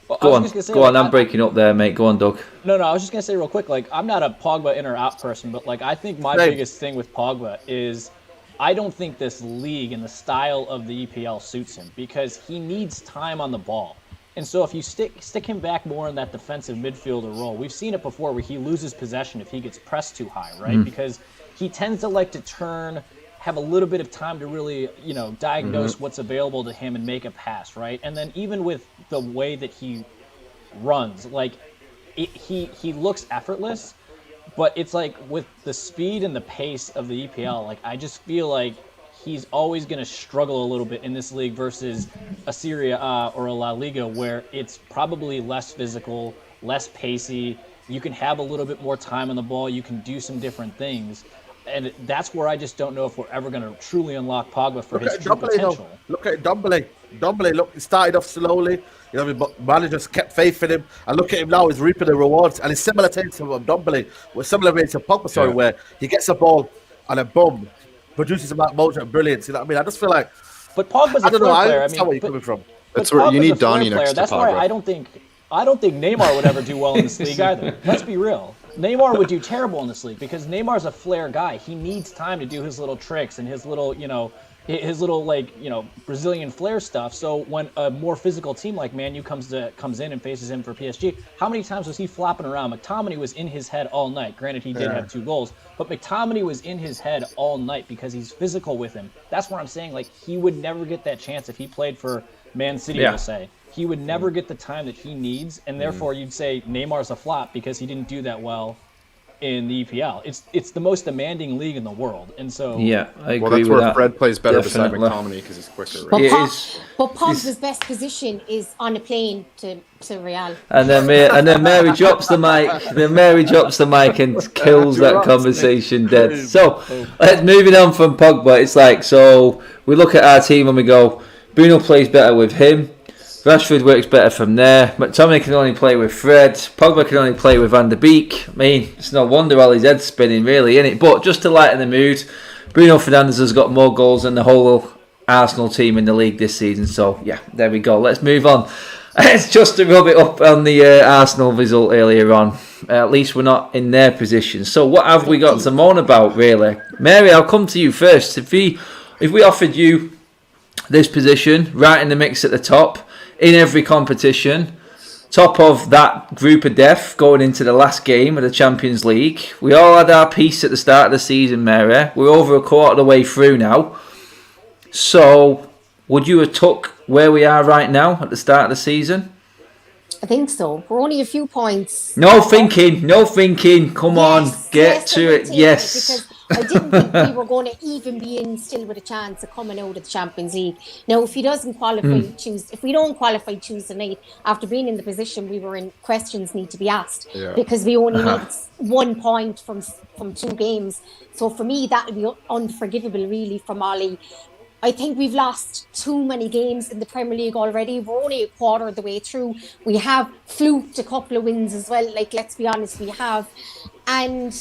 Go on. I'm breaking up there, mate. Go on, Doug. No, I was just gonna say real quick. Like, I'm not a Pogba in or out person, but like, I think my biggest thing with Pogba is I don't think this league and the style of the EPL suits him because he needs time on the ball. And so if you stick him back more in that defensive midfielder role, we've seen it before where he loses possession if he gets pressed too high, right? Because he tends to like to turn, have a little bit of time to really, diagnose what's available to him and make a pass, right? And then even with the way that he runs, like he looks effortless, but it's like with the speed and the pace of the EPL, like I just feel like he's always going to struggle a little bit in this league versus a Serie A or a La Liga where it's probably less physical, less pacey. You can have a little bit more time on the ball. You can do some different things. And that's where I just don't know if we're ever going to truly unlock Pogba for his true potential. Look at Dombele. Look, he started off slowly. But managers kept faith in him. And look at him now, he's reaping the rewards. And it's similar to Dombele, similar to Pogba, where he gets a ball and a boom, produces about mojo and brilliance. You know what I mean? I just feel like... But Pogba's a player. I understand where you're coming from. That's where you need Donny next to That's Pogba. why I don't think Neymar would ever do well in this league either. Let's be real. Neymar would do terrible in this league because Neymar's a flair guy. He needs time to do his little tricks and his little, Brazilian flair stuff. So when a more physical team like Man U comes in and faces him for PSG, how many times was he flopping around? McTominay was in his head all night. Granted, he did have 2 goals, but McTominay was in his head all night because he's physical with him. That's what I'm saying. Like, he would never get that chance if he played for Man City, we'll say. He would never get the time that he needs, and therefore you'd say Neymar's a flop because he didn't do that well in the EPL. It's the most demanding league in the world, and so I agree. Well, that's with where Fred plays better Definitely. beside McTominay because he's quicker. But, Right? Pogba's best position is on a plane to Real. And then Mary drops the mic. Then Mary drops the mic and kills that conversation dead. So moving on from Pogba, it's like, so we look at our team and we go, Bruno plays better with him. Rashford works better from there. McTominay can only play with Fred. Pogba can only play with Van der Beek. I mean, it's no wonder all his head's spinning, really, isn't it? But just to lighten the mood, Bruno Fernandes has got more goals than the whole Arsenal team in the league this season. So, yeah, there we go. Let's move on. It's just to rub it up on the Arsenal result earlier on. At least we're not in their position. So what have we got to moan about, really? Mary, I'll come to you first. If we offered you this position, right in the mix at the top, in every competition, top of that group of death going into the last game of the Champions League. We all had our piece at the start of the season, Mary. We're over a quarter of the way through now. So, would you have took where we are right now at the start of the season? I think so. We're only a few points. No thinking. Come on, get to it. Yes. Because I didn't think we were going to even be in still with a chance of coming out of the Champions League. Now, if he doesn't qualify, if we don't qualify Tuesday night, after being in the position we were in, questions need to be asked because we only need 1 point from 2 games. So for me, that would be unforgivable, really, from Ollie. I think we've lost too many games in the Premier League already. We're only a quarter of the way through. We have fluked a couple of wins as well. Like, let's be honest, we have. And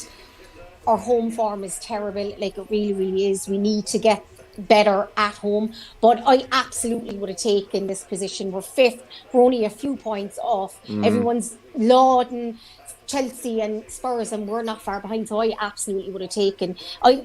our home form is terrible. Like, it really, really is. We need to get better at home. But I absolutely would have taken this position. We're 5th. We're only a few points off. Everyone's lauding Chelsea and Spurs, and we're not far behind, so I absolutely would have taken.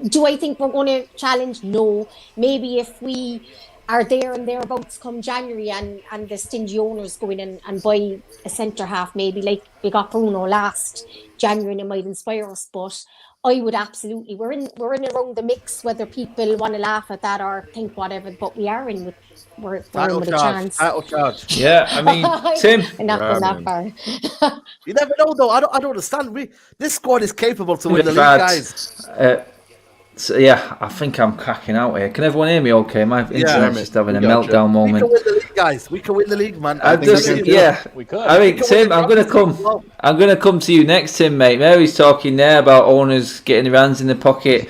Do I think we're going to challenge? No. Maybe if we are there and thereabouts come January and the stingy owners go in and buy a centre half, maybe like we got Bruno last January, and it might inspire us. But I would absolutely, we're in around the mix, whether people want to laugh at that or think whatever, but we are in with we're in with a chance. Title charge. Yeah, I mean, Tim. I'm not going that far. You never know, though. I don't understand. This squad is capable to win the league, guys. So, yeah, I think I'm cracking out here. Can everyone hear me okay? My internet's just having a meltdown moment. We can win the league, guys. We can win the league, man. We could. I mean, Tim, I'm gonna come to you next, Tim, mate. Mary's talking there about owners getting their hands in the pocket.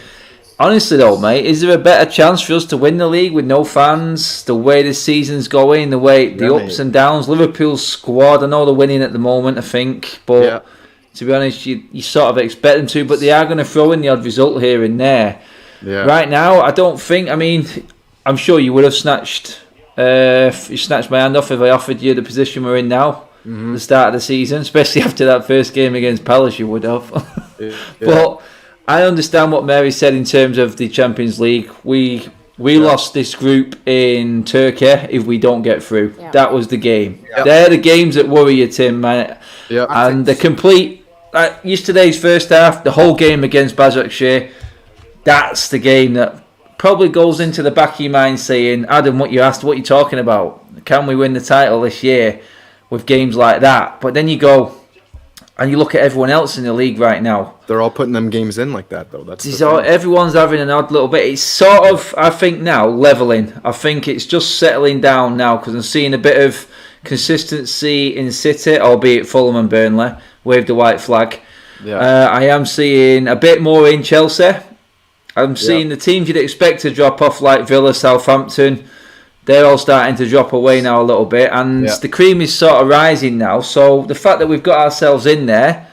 Honestly though, mate, is there a better chance for us to win the league with no fans? The way the season's going, the ups and downs. Liverpool's squad, I know they're winning at the moment, I think, but to be honest, you sort of expect them to, but they are going to throw in the odd result here and there. Yeah. Right now, I don't think. I mean, I'm sure you would have snatched my hand off if I offered you the position we're in now, at the start of the season, especially after that first game against Palace. You would have. But I understand what Mary said in terms of the Champions League. We lost this group in Turkey if we don't get through. Yeah. That was the game. Yeah. They're the games that worry you, Tim, mate. Yeah. And the complete. Yesterday's first half, the whole game against Başakşehir, that's the game that probably goes into the back of your mind saying, Adam, what you talking about? Can we win the title this year with games like that? But then you go and you look at everyone else in the league right now. They're all putting them games in like that, though. Everyone's having an odd little bit. It's sort of, I think now, levelling. I think it's just settling down now because I'm seeing a bit of consistency in City, albeit Fulham and Burnley waved the white flag. Yeah. I am seeing a bit more in Chelsea. I'm seeing the teams you'd expect to drop off like Villa, Southampton. They're all starting to drop away now a little bit, and the cream is sort of rising now. So the fact that we've got ourselves in there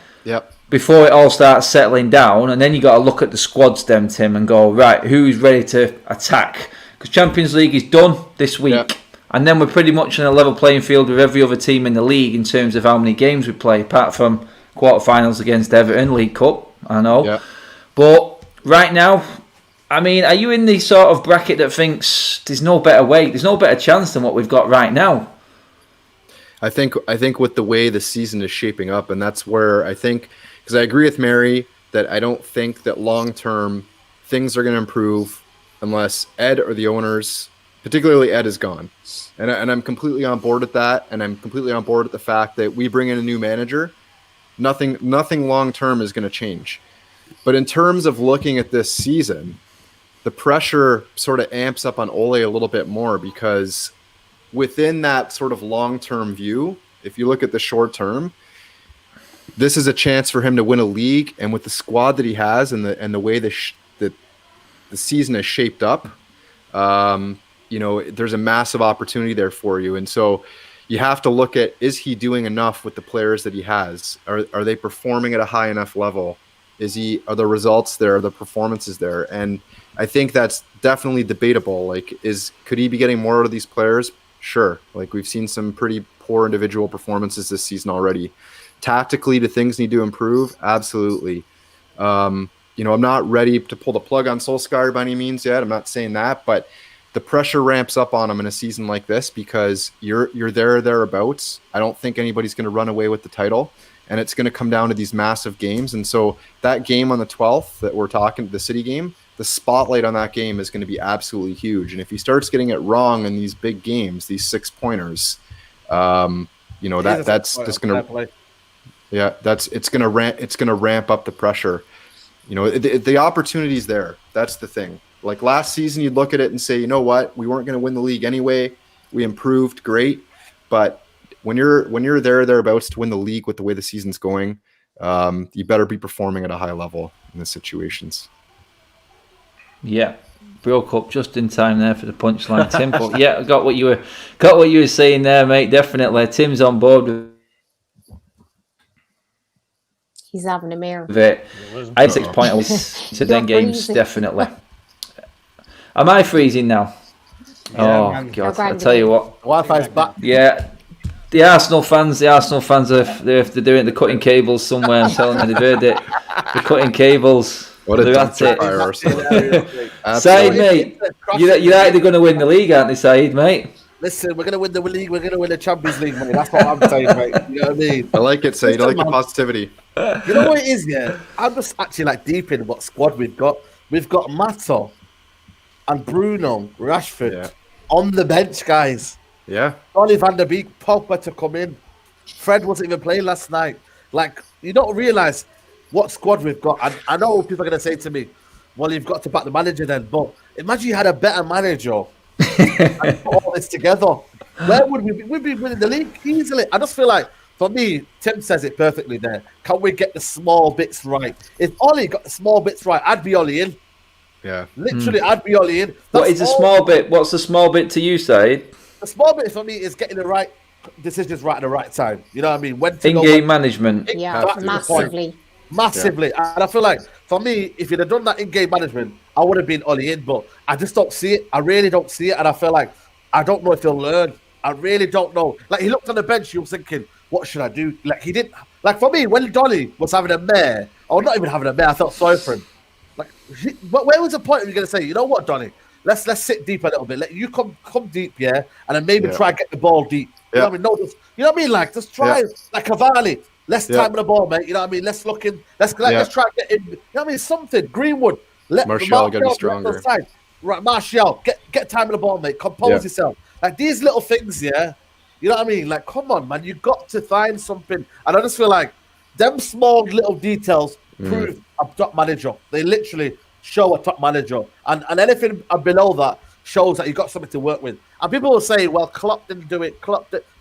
before it all starts settling down, and then you got to look at the squads, then, Tim, and go, right, who's ready to attack? Because Champions League is done this week. And then we're pretty much on a level playing field with every other team in the league in terms of how many games we play, apart from quarterfinals against Everton, League Cup, I know. Yeah. But right now, I mean, are you in the sort of bracket that thinks there's no better way, there's no better chance than what we've got right now? I think with the way the season is shaping up, and that's where I think, because I agree with Mary that I don't think that long-term things are going to improve unless Ed or the owners, particularly Ed, is gone. And I'm completely on board with that, and I'm completely on board with the fact that we bring in a new manager. Nothing long-term is going to change. But in terms of looking at this season, the pressure sort of amps up on Ole a little bit more because within that sort of long-term view, if you look at the short term, this is a chance for him to win a league, and with the squad that he has and the way the season is shaped up, there's a massive opportunity there for you. And so you have to look at, is he doing enough with the players that he has? Are they performing at a high enough level? Are the results there? Are the performances there? And I think that's definitely debatable. Like, could he be getting more out of these players? Sure. Like, we've seen some pretty poor individual performances this season already. Tactically, do things need to improve? Absolutely. I'm not ready to pull the plug on Solskjaer by any means yet. I'm not saying that, but the pressure ramps up on him in a season like this because you're thereabouts. I don't think anybody's going to run away with the title, and it's going to come down to these massive games. And so that game on the 12th that we're talking, the City game, the spotlight on that game is going to be absolutely huge. And if he starts getting it wrong in these big games, these 6-pointers, you know, that's just going to, it's going to ramp up the pressure. You know, the opportunity's there. That's the thing. Like last season, you'd look at it and say, you know what, we weren't going to win the league anyway. We improved, great, but when you're thereabouts to win the league with the way the season's going, you better be performing at a high level in the situations. Yeah, broke up just in time there for the punchline, Tim. But yeah, got what you were saying there, mate. Definitely, Tim's on board with He's having a mare. I had 6 points to 10 games, definitely. Am I freezing now? Yeah, God! I tell you what. Wi-Fi's back. Yeah, the Arsenal fans they're doing the cutting cables somewhere. I'm telling you, they've heard it. They're cutting cables. What a dumpster fire, Arsenal. Saeed, mate, you're actually going to win the league, aren't they, Saeed, mate? Listen, we're going to win the league. We're going to win the Champions League, mate. That's what I'm saying, mate. You know what I mean? I like it, Saeed. I like the positivity. You know what it is, yeah? I'm just actually like deep in what squad we've got. We've got Mato and Bruno, Rashford on the bench, guys. Yeah. Donny van der Beek, Pogba to come in. Fred wasn't even playing last night. Like, you don't realise what squad we've got. And I know people are going to say to me, well, you've got to back the manager then. But imagine you had a better manager and put all this together. Where would we be? We'd be winning the league easily. I just feel like, for me, Tim says it perfectly there. Can we get the small bits right? If Ollie got the small bits right, I'd be Ollie in. Yeah. Literally, I'd be Ollie in. What is a small bit? What's the small bit to you, Saeed? The small bit for me is getting the right decisions right at the right time. You know what I mean? When to in-game management. Yeah, massively. Massively. Yeah. And I feel like, for me, if you'd have done that in-game management, I would have been Ollie in, but I just don't see it. I really don't see it. And I feel like, I don't know if he'll learn. I really don't know. Like, he looked on the bench, he was thinking, what should I do? Like, he didn't. Like, for me, when Dolly was having a mare, or not even having a mare, I felt sorry for him. Like, but where was the point of you going to say, you know what, Donny? Let's sit deep a little bit. Let you come deep, yeah, and then maybe try and get the ball deep. You know what I mean? No, just, you know what I mean? Like, just try, like Cavalli. Let's time the ball, mate. You know what I mean? Let's look in. Let's try and get in. You know what I mean? Something. Greenwood. Martial got to be stronger. Right, Martial, get time of the ball, mate. Compose yourself. Like, these little things, yeah. You know what I mean? Like, come on, man. You got to find something. And I just feel like them small little details prove a top manager. They literally show a top manager. And anything below that shows that you got something to work with. And people will say, well, Klopp didn't do it.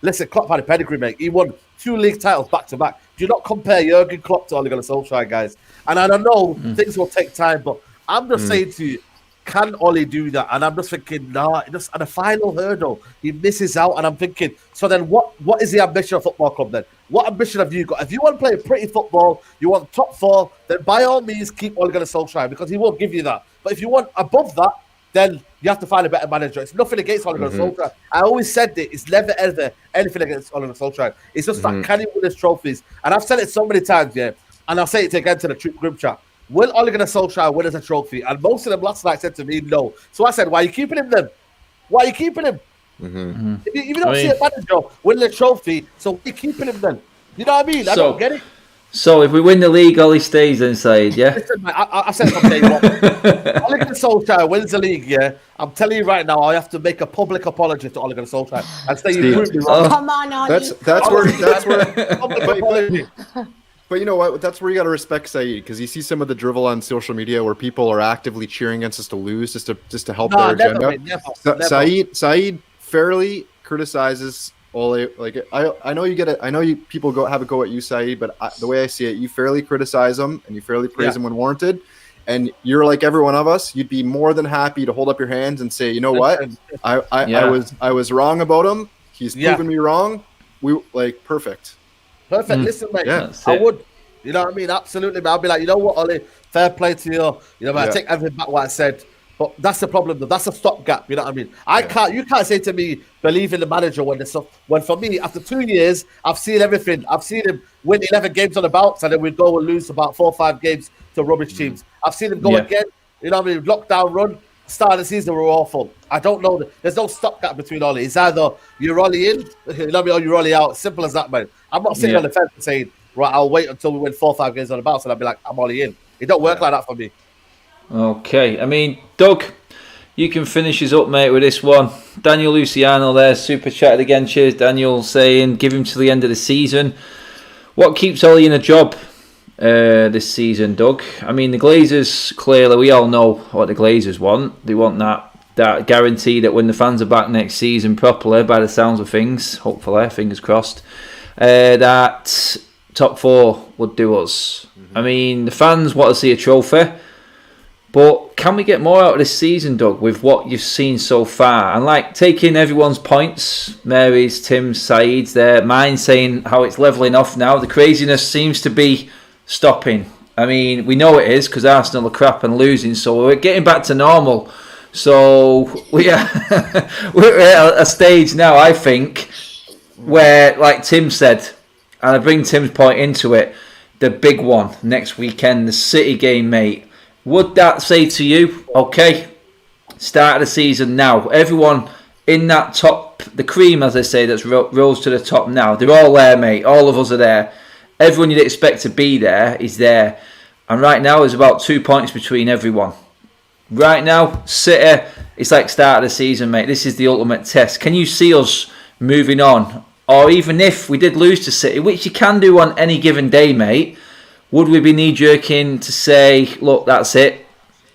Listen, Klopp had a pedigree, mate. He won 2 league titles back to back. Do not compare Jurgen Klopp to Ole Gunnar Solskjaer, guys. And I don't know, things will take time, but I'm just saying to you, can Ollie do that? And I'm just thinking, nah, just at the final hurdle, he misses out. And I'm thinking, so then what is the ambition of football club then? What ambition have you got? If you want to play pretty football, you want top 4, then by all means keep Ole Gunnar Solskjaer, because he won't give you that. But if you want above that, then you have to find a better manager. It's nothing against Ole Gunnar Solskjaer. I always said it. It's never, ever anything against Ole Gunnar Solskjaer. It's just that, can he win his trophies? And I've said it so many times, and I'll say it again to the group chat. Will Ole Gunnar Solskjaer win as a trophy? And most of them last night said to me, no. So I said, why are you keeping him then? Why are you keeping him? If you don't see a manager winning a trophy, so why are you keeping him then? You know what I mean? I don't get it. So if we win the league, Ollie stays inside, yeah? Listen, mate, I said from day one. Ole Gunnar Solskjaer wins the league, I'm telling you right now, I have to make a public apology to Ole Gunnar Solskjaer and say you proved me wrong. Come on, Ollie. That's where public apology. But you know what? That's where you got to respect Saeed, because you see some of the drivel on social media where people are actively cheering against us to lose just to help their agenda. Never. Saeed fairly criticizes Ole. Like I know you get it. I know you people have a go at you, Saeed, but the way I see it, you fairly criticize him and you fairly praise him when warranted. And you're like every one of us. You'd be more than happy to hold up your hands and say, you know what? I was wrong about him. He's proven me wrong. Perfect. Perfect. Listen, mate. I would. You know what I mean? Absolutely, man. I'll be like, you know what, Ollie? Fair play to you. You know, I take everything back what I said. But that's the problem, though. That's a stopgap. You know what I mean? You can't say to me, believe in the manager when for me, after 2 years, I've seen everything. I've seen him win 11 games on the bounce, and then we'd go and lose about 4 or 5 games to rubbish teams. I've seen him go again. You know what I mean? Lockdown run. Start of the season were awful. I don't know. There's no stopgap between Ollie. It's either you're Ollie in, you know what I mean, or you're Ollie out. Simple as that, man. I'm not sitting on the fence and saying, right, I'll wait until we win 4 or 5 games on the bounce and I'll be like, I'm Ollie in. It don't work like that for me. Okay. I mean, Doug, you can finish us up, mate, with this one. Daniel Luciano there, super chatted again. Cheers, Daniel, saying give him to the end of the season. What keeps Ollie in a job this season, Doug? I mean, the Glazers, clearly, we all know what the Glazers want. They want that guarantee that when the fans are back next season properly, by the sounds of things, hopefully, fingers crossed, that top 4 would do us. I mean, the fans want to see a trophy, but can we get more out of this season, Doug, with what you've seen so far? And like taking everyone's points, Mary's, Tim's, Saeed's there, mine saying how it's levelling off now. The craziness seems to be stopping. I mean, we know it is because Arsenal are crap and losing, so we're getting back to normal. So we're at a stage now, I think, where, like Tim said, and I bring Tim's point into it, the big one next weekend, the City game, mate. Would that say to you, okay, start of the season now, everyone in that top, the cream, as I say, that's rose to the top now, they're all there, mate. All of us are there. Everyone you'd expect to be there is there. And right now, there's about 2 points between everyone. Right now, City, it's like start of the season, mate. This is the ultimate test. Can you see us moving on? Or even if we did lose to City, which you can do on any given day, mate, would we be knee-jerking to say, look, that's it,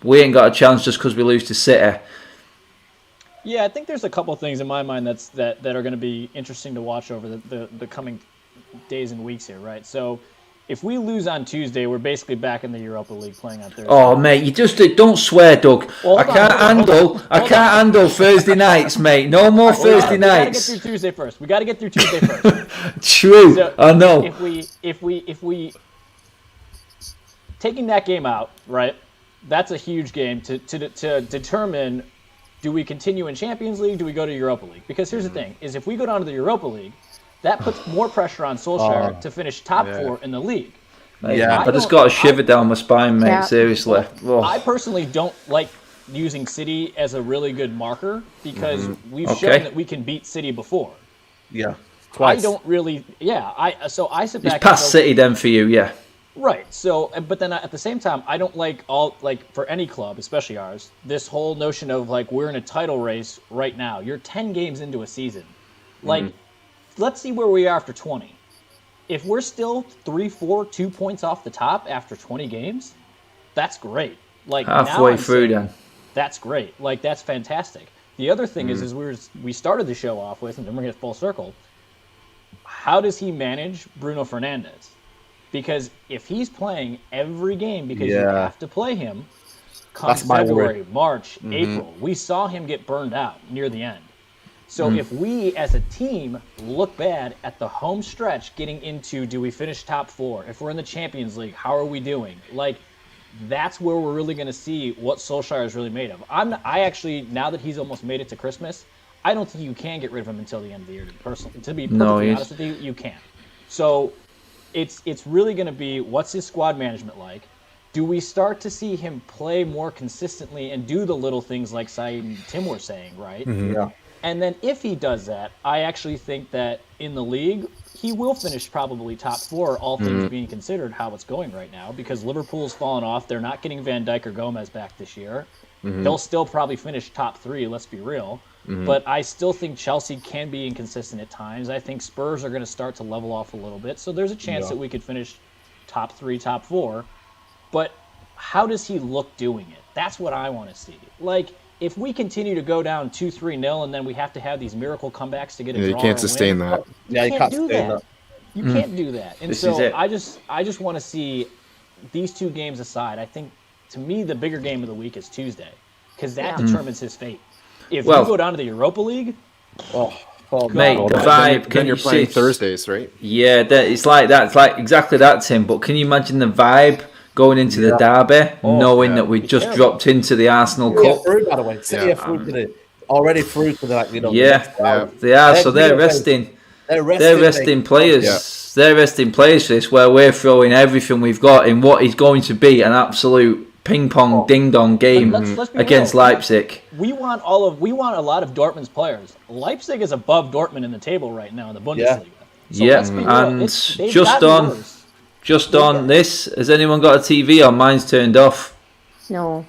we ain't got a chance just because we lose to City? Yeah, I think there's a couple of things in my mind that are going to be interesting to watch over the coming days and weeks here, right? So if we lose on Tuesday, we're basically back in the Europa League playing on Thursday. Oh, mate, you just don't swear, Doug. I can't handle Thursday nights, mate. No more Thursday nights. We got to get through Tuesday first. True, so I know. If we taking that game out, right? That's a huge game to determine, do we continue in Champions League? Do we go to Europa League? Because here's the thing: is if we go down to the Europa League, that puts more pressure on Solskjaer to finish top 4 in the league. Yeah, I just got a shiver down my spine, mate. Yeah. Seriously. I personally don't like using City as a really good marker because we've shown that we can beat City before. Yeah, twice. I don't really. Yeah, I sit back. It's past City then for you, yeah. Right. So, but then at the same time, I don't like for any club, especially ours, this whole notion of like we're in a title race right now. You're 10 games into a season. Like, let's see where we are after 20. If we're still 2 points off the top after 20 games, that's great. Like halfway through, then. That's great. Like that's fantastic. The other thing is we started the show off with, and then we're gonna get full circle. How does he manage Bruno Fernandes? Because if he's playing every game because you have to play him, come February, March, April, we saw him get burned out near the end. So if we as a team look bad at the home stretch getting into, do we finish top 4? If we're in the Champions League, how are we doing? Like, that's where we're really going to see what Solskjaer is really made of. I actually, now that he's almost made it to Christmas, I don't think you can get rid of him until the end of the year, personally. To be perfectly honest with you, you can't. So it's really going to be, what's his squad management like? Do we start to see him play more consistently and do the little things like Saeed and Tim were saying, right? Yeah. And then if he does that, I actually think that in the league, he will finish probably top 4, all things being considered, how it's going right now, because Liverpool's fallen off. They're not getting Van Dijk or Gomez back this year. They'll still probably finish top 3, let's be real. But I still think Chelsea can be inconsistent at times. I think Spurs are going to start to level off a little bit. So there's a chance that we could finish top 3, top 4. But how does he look doing it? That's what I want to see. Like, if we continue to go down 2-3-0 and then we have to have these miracle comebacks to get a draw, you can't sustain that. Yeah, you can't do that. You can't do that. And so I just want to see these 2 games aside. I think, to me, the bigger game of the week is Tuesday, because that determines his fate. If we go down to the Europa League, mate, the vibe. Then you're playing Thursdays, right? Yeah, it's like that. It's like exactly that, Tim. But can you imagine the vibe going into the derby, knowing that we just dropped into the Arsenal Cup? Through, by the way, City are through to the already through to the, like, you know. They are. So they're resting. They're resting players. Yeah. They're resting players for this, where we're throwing everything we've got in what is going to be an absolute ping pong ding dong game against Leipzig. We want a lot of Dortmund's players. Leipzig is above Dortmund in the table right now in the Bundesliga. So and just on this, has anyone got a TV on? Mine's turned off. No.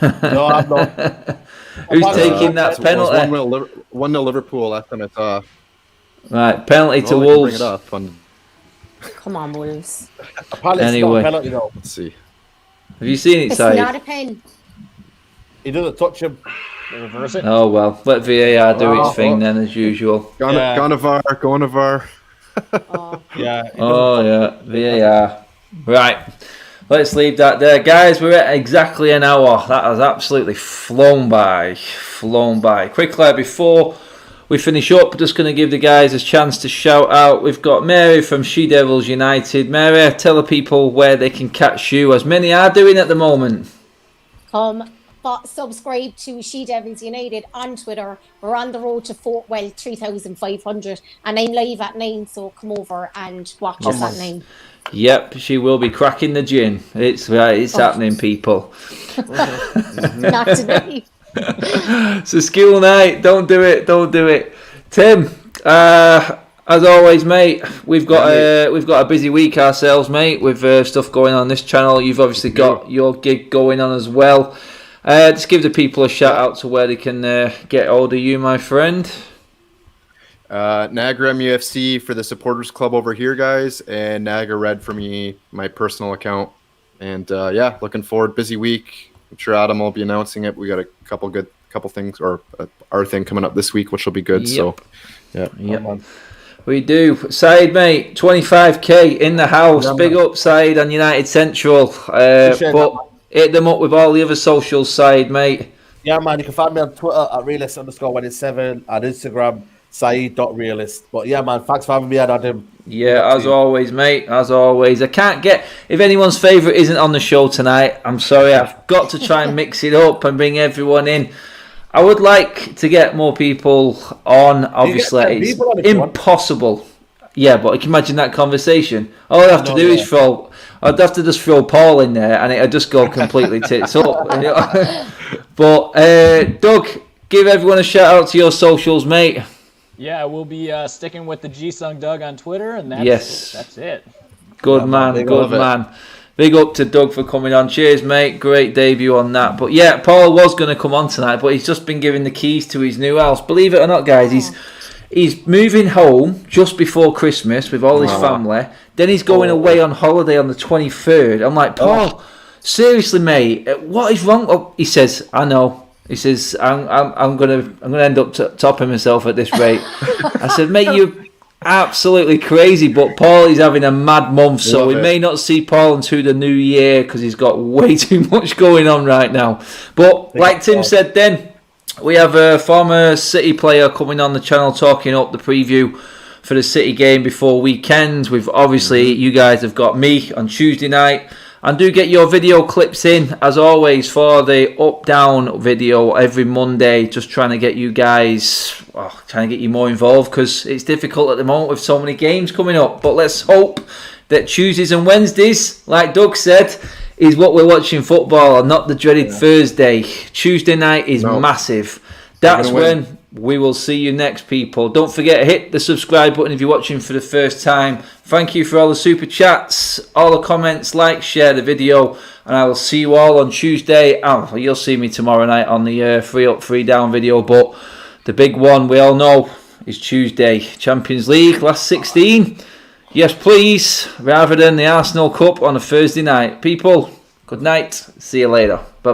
No, I'm not. Who's taking that penalty? 1-0 Liverpool last time I saw. Right, penalty to Well, I can Wolves. bring it up on, Come on, Wolves. Apparently Anyway. it's not a penalty, though. let's see. Have you seen it, It's Saeed? not a pen. He doesn't touch him. They reverse it. Oh well, let VAR do Oh, its thing then, as usual. Go to VAR, go to VAR. Oh. Yeah. Oh yeah, VAR. Right, let's leave that there, guys. We're at exactly an hour. That has absolutely flown by. Quickly before we finish up, just going to give the guys a chance to shout out. We've got Mary from She Devils United. Mary, tell the people where they can catch you, as many are doing at the moment. Subscribe to She Devils United on Twitter. We're on the road to 3,500, and I'm live at 9, so come over and watch us at 9. Yep, she will be cracking the gin. It's happening, people. Not today. So school night, don't do it. Tim, as always, mate, we've got a busy week ourselves, mate, with stuff going on this channel. You've obviously got your gig going on as well. Just give the people a shout out to where they can get hold of you, my friend. Niagara MUFC for the supporters club over here, guys, and Niagara Red for me, my personal account. And yeah, looking forward. Busy week. I'm sure Adam will be announcing it. We got a couple things, or our thing coming up this week, which will be good. Yep. So yeah, Yep. We do. Side, mate, 25k in the house. Big up, Side, on United Central. But hit them up with all the other socials, Side, mate. Yeah, man, you can find me on Twitter at realist_187, on Instagram, Saeed.realist. But yeah, man, thanks for having me, Adam. Yeah, as always, mate. As always. I can't get... If anyone's favourite isn't on the show tonight, I'm sorry. I've got to try and mix it up and bring everyone in. I would like to get more people on. Obviously, it's impossible. Yeah, but I can imagine that conversation. All I'd have to do is throw... I'd have to just throw Paul in there and it'd just go completely tits up. You know? But, Doug, give everyone a shout out to your socials, mate. Yeah, we'll be sticking with the G-Sung Doug on Twitter, and that's it. Good man. Big up to Doug for coming on. Cheers, mate. Great debut on that. But yeah, Paul was going to come on tonight, but he's just been given the keys to his new house. Believe it or not, guys, he's moving home just before Christmas with all his family. Then he's going away on holiday on the 23rd. I'm like, Paul, seriously, mate, what is wrong? Oh, he says, I know. He says, I'm gonna end up topping myself at this rate. I said, mate, you're absolutely crazy. But Paul is having a mad month, so we may not see Paul until the new year because he's got way too much going on right now. But like Tim said, then we have a former City player coming on the channel talking up the preview for the City game before weekend. We've obviously, you guys have got me on Tuesday night. And do get your video clips in, as always, for the up-down video every Monday. Just trying to get you guys, trying to get you more involved, because it's difficult at the moment with so many games coming up. But let's hope that Tuesdays and Wednesdays, like Doug said, is what we're watching football, and not the dreaded Thursday. Tuesday night is massive. That's when we will see you next, people. Don't forget to hit the subscribe button if you're watching for the first time. Thank you for all the super chats, all the comments, like, share the video, and I will see you all on Tuesday. You'll see me tomorrow night on the 3 up, 3 down video, but the big one we all know is Tuesday. Champions League, last 16. Yes, please, rather than the Arsenal Cup on a Thursday night. People, good night. See you later. Bye-bye.